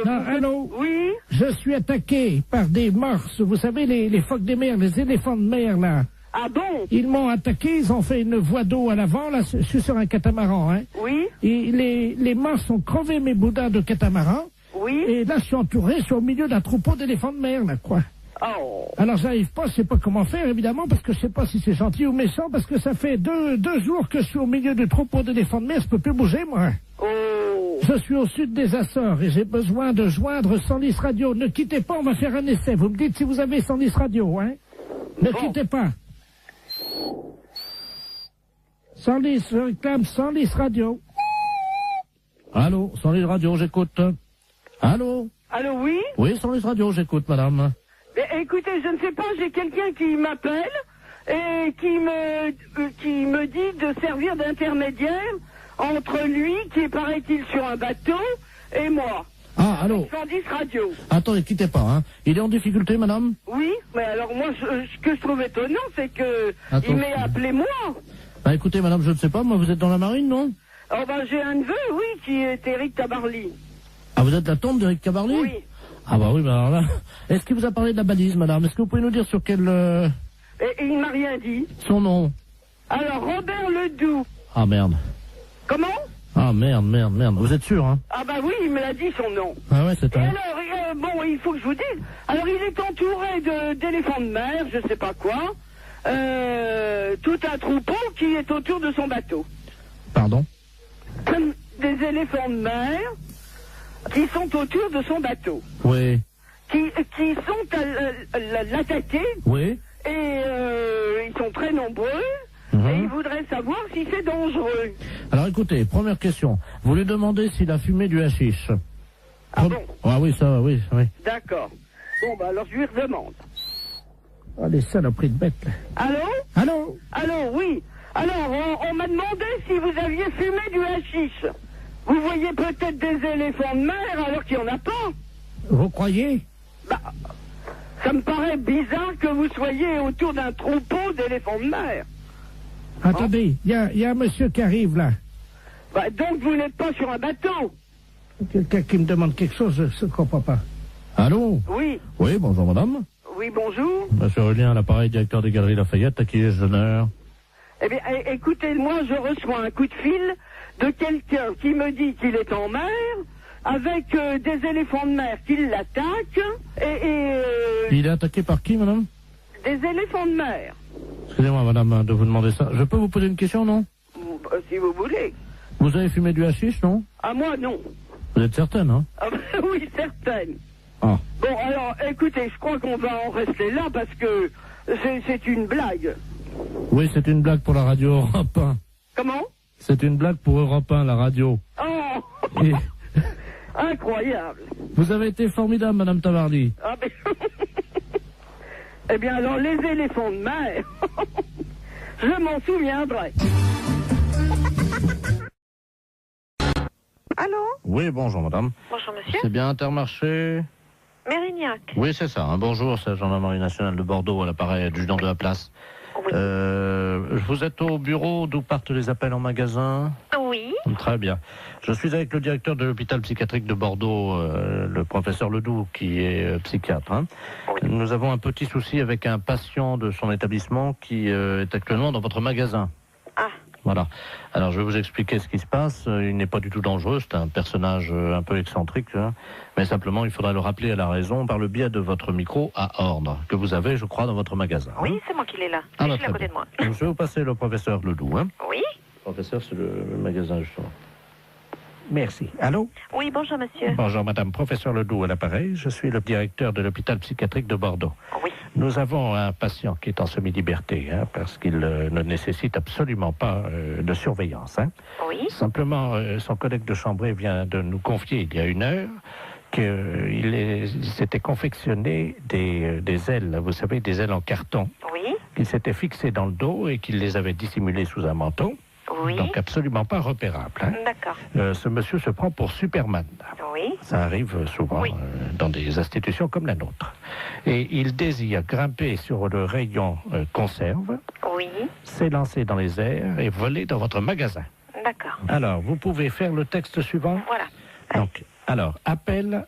Non, allô? Oui? Je suis attaqué par des morses, vous savez, les phoques des mers, les éléphants de mer, là. Ah bon? Ils m'ont attaqué, ils ont fait une voie d'eau à l'avant, là, je suis sur un catamaran, hein. Oui? Et les morses ont crevé mes boudins de catamaran. Oui? Et là, je suis entouré, je suis au milieu d'un troupeau d'éléphants de mer, là, quoi. Oh. Alors, j'arrive pas, je sais pas comment faire, évidemment, parce que je sais pas si c'est gentil ou méchant, parce que ça fait deux jours que je suis au milieu du troupeau d'éléphants de mer, je peux plus bouger, moi. Oh. Je suis au sud des Açores et j'ai besoin de joindre 110 radio. Ne quittez pas, on va faire un essai. Vous me dites si vous avez 110 radio, hein? Ne quittez pas. 110, je réclame 110 radio. Allô, 110 radio, j'écoute. Allô? Allô, oui? Oui, 110 radio, j'écoute, madame. Mais, écoutez, je ne sais pas, j'ai quelqu'un qui m'appelle et qui me dit de servir d'intermédiaire entre lui, qui est, paraît-il, sur un bateau, et moi. Ah, allô? 110 radio. Attendez, quittez pas, hein. Il est en difficulté, madame? Oui, mais alors moi, ce que je trouve étonnant, c'est que Attends. il m'ait appelé moi. Bah écoutez, madame, je ne sais pas, moi, vous êtes dans la marine, non? Oh ben, j'ai un neveu, oui, qui est Eric Tabarly. Ah, vous êtes la tombe d'Eric Tabarly? Oui. Ah bah oui, bah alors là... Est-ce qu'il vous a parlé de la balise, madame? Est-ce que vous pouvez nous dire sur quel... Et il m'a rien dit. Son nom? Alors, Robert Ledoux. Ah, merde. Comment? Ah, merde. Vous êtes sûr, hein? Ah bah oui, il me l'a dit, son nom. Ah ouais, c'est Et un... alors, bon, il faut que je vous dise. Alors, il est entouré d'éléphants de mer, je sais pas quoi. tout un troupeau qui est autour de son bateau. Pardon? Comme des éléphants de mer qui sont autour de son bateau. Oui. Qui sont à l'attaquer. Oui. Et ils sont très nombreux. Et ils voudraient savoir si c'est dangereux. Alors écoutez, première question. Vous lui demandez s'il a fumé du hashish. Ah bon? Ah oui, ça, oui, oui. D'accord. Bon, bah alors je lui redemande. Ah, les saloperies de bêtes, là. Allô? Allô? Allô, oui. Alors, on m'a demandé si vous aviez fumé du hashish. Vous voyez peut-être des éléphants de mer alors qu'il n'y en a pas. Vous croyez? Bah, ça me paraît bizarre que vous soyez autour d'un troupeau d'éléphants de mer. Attendez, il y a un monsieur qui arrive, là. Bah, donc vous n'êtes pas sur un bateau. Quelqu'un qui me demande quelque chose, je ne comprends pas. Allô? Oui. Oui, bonjour madame. Oui, bonjour. Monsieur Aurélien, à l'appareil, directeur des Galeries Lafayette, à qui ai-je l'honneur? Eh bien, écoutez-moi, je reçois un coup de fil de quelqu'un qui me dit qu'il est en mer, avec des éléphants de mer qui l'attaquent, Il est attaqué par qui, madame? Des éléphants de mer. Excusez-moi, madame, de vous demander ça. Je peux vous poser une question, non? Si vous voulez. Vous avez fumé du hashish, non? À moi, non. Vous êtes certaine, hein? Ah, oui, certaine. Ah. Bon, alors, écoutez, je crois qu'on va en rester là parce que c'est une blague. Oui, c'est une blague pour la radio Europe 1. Comment? C'est une blague pour Europe 1, la radio. Oh Et incroyable. vous avez été formidable, madame Tavarly. Ah, ben... Eh bien, alors, les éléphants de mer, je m'en souviendrai. Allô? Oui, bonjour, madame. Bonjour, monsieur. C'est bien Intermarché? Mérignac. Oui, c'est ça. Bonjour, c'est la gendarmerie nationale de Bordeaux, à l'appareil adjudant de la place. Oui. Vous êtes au bureau d'où partent les appels en magasin? Oui. Très bien. Je suis avec le directeur de l'hôpital psychiatrique de Bordeaux, le professeur Ledoux, qui est psychiatre. Hein. Oui. Nous avons un petit souci avec un patient de son établissement qui est actuellement dans votre magasin. Ah. Voilà. Alors, je vais vous expliquer ce qui se passe. Il n'est pas du tout dangereux. C'est un personnage un peu excentrique. Hein. Mais simplement, il faudra le rappeler à la raison par le biais de votre micro à ordre, que vous avez, je crois, dans votre magasin. Oui, c'est moi qui l'ai là. Ah, Je bah, suis à très côté bien. de moi. Donc, je vais vous passer le professeur Ledoux. Hein. Oui. Le professeur, c'est le magasin, justement. Merci. Allô? Oui, bonjour, monsieur. Bonjour, madame. Professeur Ledoux à l'appareil. Je suis le directeur de l'hôpital psychiatrique de Bordeaux. Oui. Nous avons un patient qui est en semi-liberté, hein, parce qu'il ne nécessite absolument pas de surveillance. Hein. Oui. Simplement, son collègue de chambrée vient de nous confier il y a 1 heure qu'il s'était confectionné des ailes, vous savez, des ailes en carton. Oui. Qu'il s'était fixées dans le dos et qu'il les avait dissimulées sous un manteau. Oui. Donc absolument pas repérable. Hein. D'accord. Ce monsieur se prend pour Superman. Oui. Ça arrive souvent dans des institutions comme la nôtre. Et il désire grimper sur le rayon conserve, Oui. s'élancer dans les airs et voler dans votre magasin. D'accord. Alors, vous pouvez faire le texte suivant. Voilà. Donc, alors, appel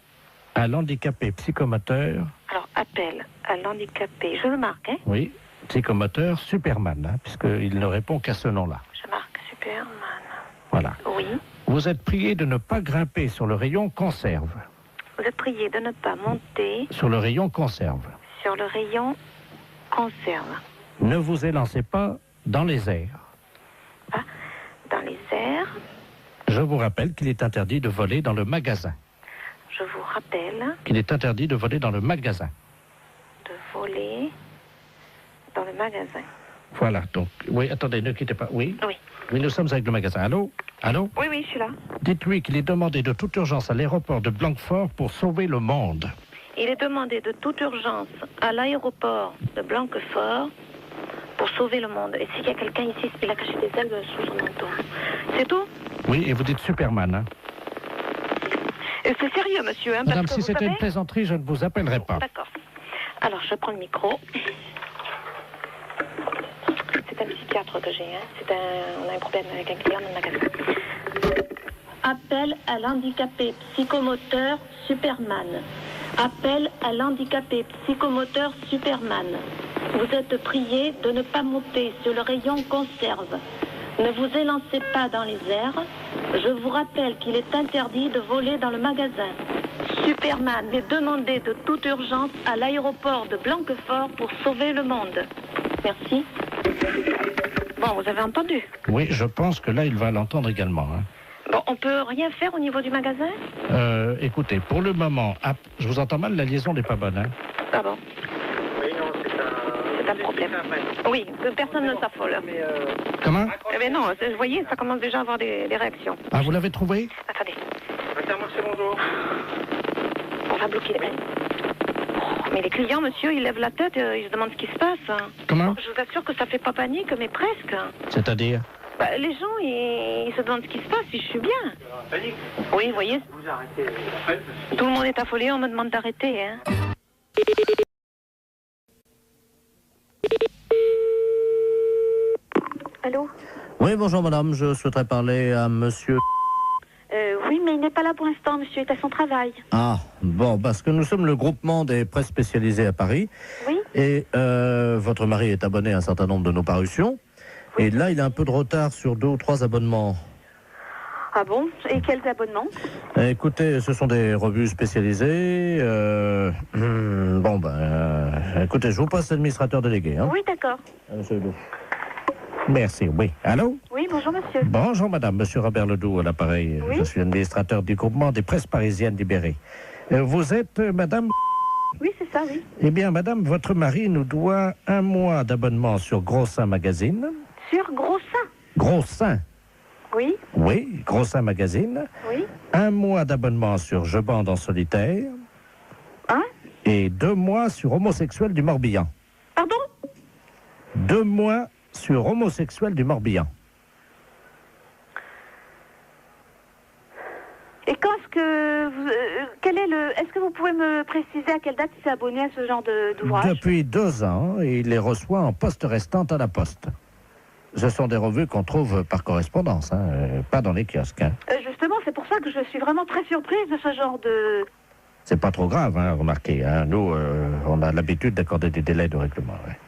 à l'handicapé psychomoteur. Alors, appel à l'handicapé. Je le marque, hein? Oui, psychomoteur Superman, hein, puisqu'il ne répond qu'à ce nom-là. Je marque Superman. Voilà. Oui. Vous êtes prié de ne pas grimper sur le rayon conserve. Vous êtes prié de ne pas monter Sur le rayon conserve. sur le rayon conserve. Ne vous élancez pas dans les airs. Dans les airs, Je vous rappelle qu'il est interdit de voler dans le magasin. je vous rappelle Qu'il est interdit de voler dans le magasin. de voler dans le magasin. Voilà, donc, oui, attendez, ne quittez pas. Oui? Oui. Oui, nous sommes avec le magasin. Allô? Allô? Oui, oui, je suis là. Dites-lui qu'il est demandé de toute urgence à l'aéroport de Blanquefort pour sauver le monde. Il est demandé de toute urgence à l'aéroport de Blanquefort pour sauver le monde. Et s'il y a quelqu'un ici, il a caché des ailes sous son manteau. C'est tout? Oui, et vous dites Superman, hein? Et c'est sérieux, monsieur, hein, Madame, parce que si vous c'était savez... une plaisanterie, je ne vous appellerai pas. D'accord. Alors, je prends le micro. C'est un psychiatre que j'ai, hein. On a un problème avec un client dans le magasin. Appel à l'handicapé psychomoteur Superman. Appel à l'handicapé psychomoteur Superman. Vous êtes prié de ne pas monter sur le rayon conserve. Ne vous élancez pas dans les airs. Je vous rappelle qu'il est interdit de voler dans le magasin. Superman est demandé de toute urgence à l'aéroport de Blanquefort pour sauver le monde. merci. Bon, vous avez entendu. Oui, je pense que là, il va l'entendre également. Hein. Bon, on peut rien faire au niveau du magasin? Écoutez, pour le moment, je vous entends mal, la liaison n'est pas bonne. Hein. Ah bon? Oui, non, c'est un problème. Oui, que personne ne s'affole. Comment? Eh bien non, vous voyez, ça commence déjà à avoir des réactions. Ah, vous l'avez trouvé? Attendez. Bonjour. On va bloquer les... Mais les clients, monsieur, ils lèvent la tête, ils se demandent ce qui se passe. Comment? Je vous assure que ça fait pas panique, mais presque. C'est-à-dire? Bah, les gens, ils se demandent ce qui se passe, si je suis bien. Panique? Oui, vous voyez. Vous arrêtez. Tout le monde est affolé, on me demande d'arrêter, hein. Allô? Oui, bonjour madame, je souhaiterais parler à monsieur... Oui, mais il n'est pas là pour l'instant, monsieur est à son travail. Ah, bon, parce que nous sommes le groupement des presses spécialisées à Paris. Oui. Et votre mari est abonné à un certain nombre de nos parutions. Oui. Et là, il a un peu de retard sur 2 ou 3 abonnements. Ah bon? Et quels abonnements? Écoutez, ce sont des revues spécialisées. Écoutez, je vous passe l'administrateur délégué. Hein. Oui, d'accord. Monsieur Ledoux. Merci, oui. Allô? Oui, bonjour monsieur. Bonjour madame, monsieur Robert Ledoux à l'appareil. Oui? Je suis administrateur du groupement des presses parisiennes libérées. Vous êtes madame? Oui, c'est ça, oui. Eh bien madame, votre mari nous doit 1 mois d'abonnement sur Grossin Magazine. Sur Grossin? Grossin? Oui. Oui, Grossin Magazine. Oui. 1 mois d'abonnement sur Je bande en solitaire. Hein? Et 2 mois sur Homosexuel du Morbihan. Pardon? 2 mois sur Homosexuel du Morbihan. Et quand est-ce que vous, est-ce que vous pouvez me préciser à quelle date il s'est abonné à ce genre d'ouvrage? Depuis 2 ans, et il les reçoit en poste restante à la poste. Ce sont des revues qu'on trouve par correspondance, hein, pas dans les kiosques. Hein. Justement, c'est pour ça que je suis vraiment très surprise de ce genre de... C'est pas trop grave, hein, remarquez. Hein. Nous, on a l'habitude d'accorder des délais de règlement. Ouais.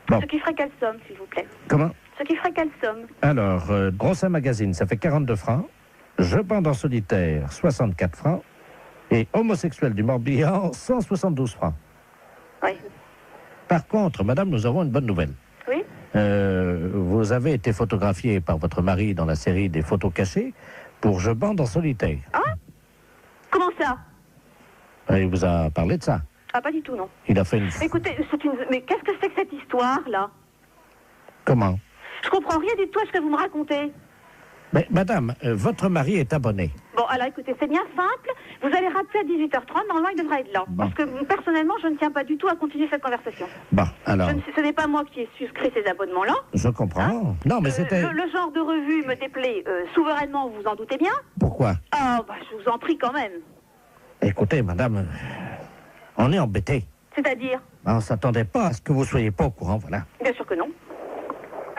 Bon. Ce qui ferait quelle somme, s'il vous plaît? Comment? Ce qui ferait quelle somme? Alors, Grossin Magazine, ça fait 42 francs. Je bande en solitaire, 64 francs. Et Homosexuel du Morbihan, 172 francs. Oui. Par contre, madame, nous avons une bonne nouvelle. Oui. Vous avez été photographiée par votre mari dans la série des photos cachées pour Je bande en solitaire. Ah? Comment ça? Il vous a parlé de ça? Ah, pas du tout, non. Il a fait une... Écoutez, mais qu'est-ce que c'est que cette histoire-là? Comment? Je comprends rien du tout à ce que vous me racontez. Mais madame, votre mari est abonné. Bon, alors écoutez, c'est bien simple. Vous allez rappeler à 18h30, normalement il devrait être là. Bon. Parce que personnellement, je ne tiens pas du tout à continuer cette conversation. Bon, alors... Ce n'est pas moi qui ai souscrit ces abonnements-là. Je comprends. Hein? Non, mais c'était... Le genre de revue me déplaît souverainement, vous en doutez bien. Pourquoi? Ah, bah, je vous en prie quand même. Écoutez, madame, on est embêtés. C'est-à-dire? On s'attendait pas à ce que vous soyez pas au courant, voilà. Bien sûr que non.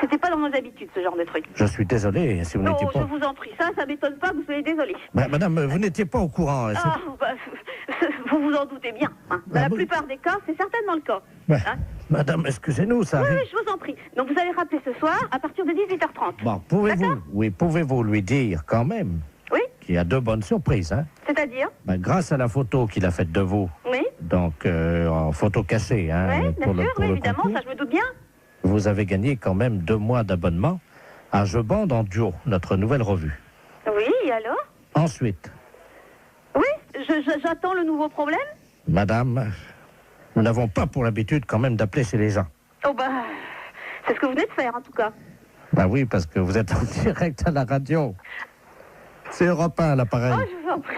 C'était pas dans nos habitudes, ce genre de truc. Je suis désolé si vous n'étiez pas... Non, je vous en prie, ça m'étonne pas que vous soyez désolé. Madame, vous n'étiez pas au courant. Ah, bah, vous vous en doutez bien. Hein. Dans la plupart des cas, c'est certainement le cas. Hein. Madame, excusez-nous, ça arrive... Oui, je vous en prie. Donc vous allez rappeler ce soir à partir de 18h30. Bon, pouvez-vous lui dire quand même... Oui. Qu'il y a 2 bonnes surprises, hein? C'est-à-dire? Grâce à la photo qu'il a faite de vous. Oui. Donc, en photo cachée, hein? Oui, bien sûr, oui, évidemment, ça je me doute bien. Vous avez gagné quand même 2 mois d'abonnement à Je bande en duo, notre nouvelle revue. Oui, et alors? Ensuite. Oui, j'attends le nouveau problème. Madame, nous n'avons pas pour l'habitude quand même d'appeler chez les gens. Oh bah, c'est ce que vous venez de faire en tout cas. Bah oui, parce que vous êtes en direct à la radio. C'est Europe 1 à l'appareil. Oh, je vous en prie.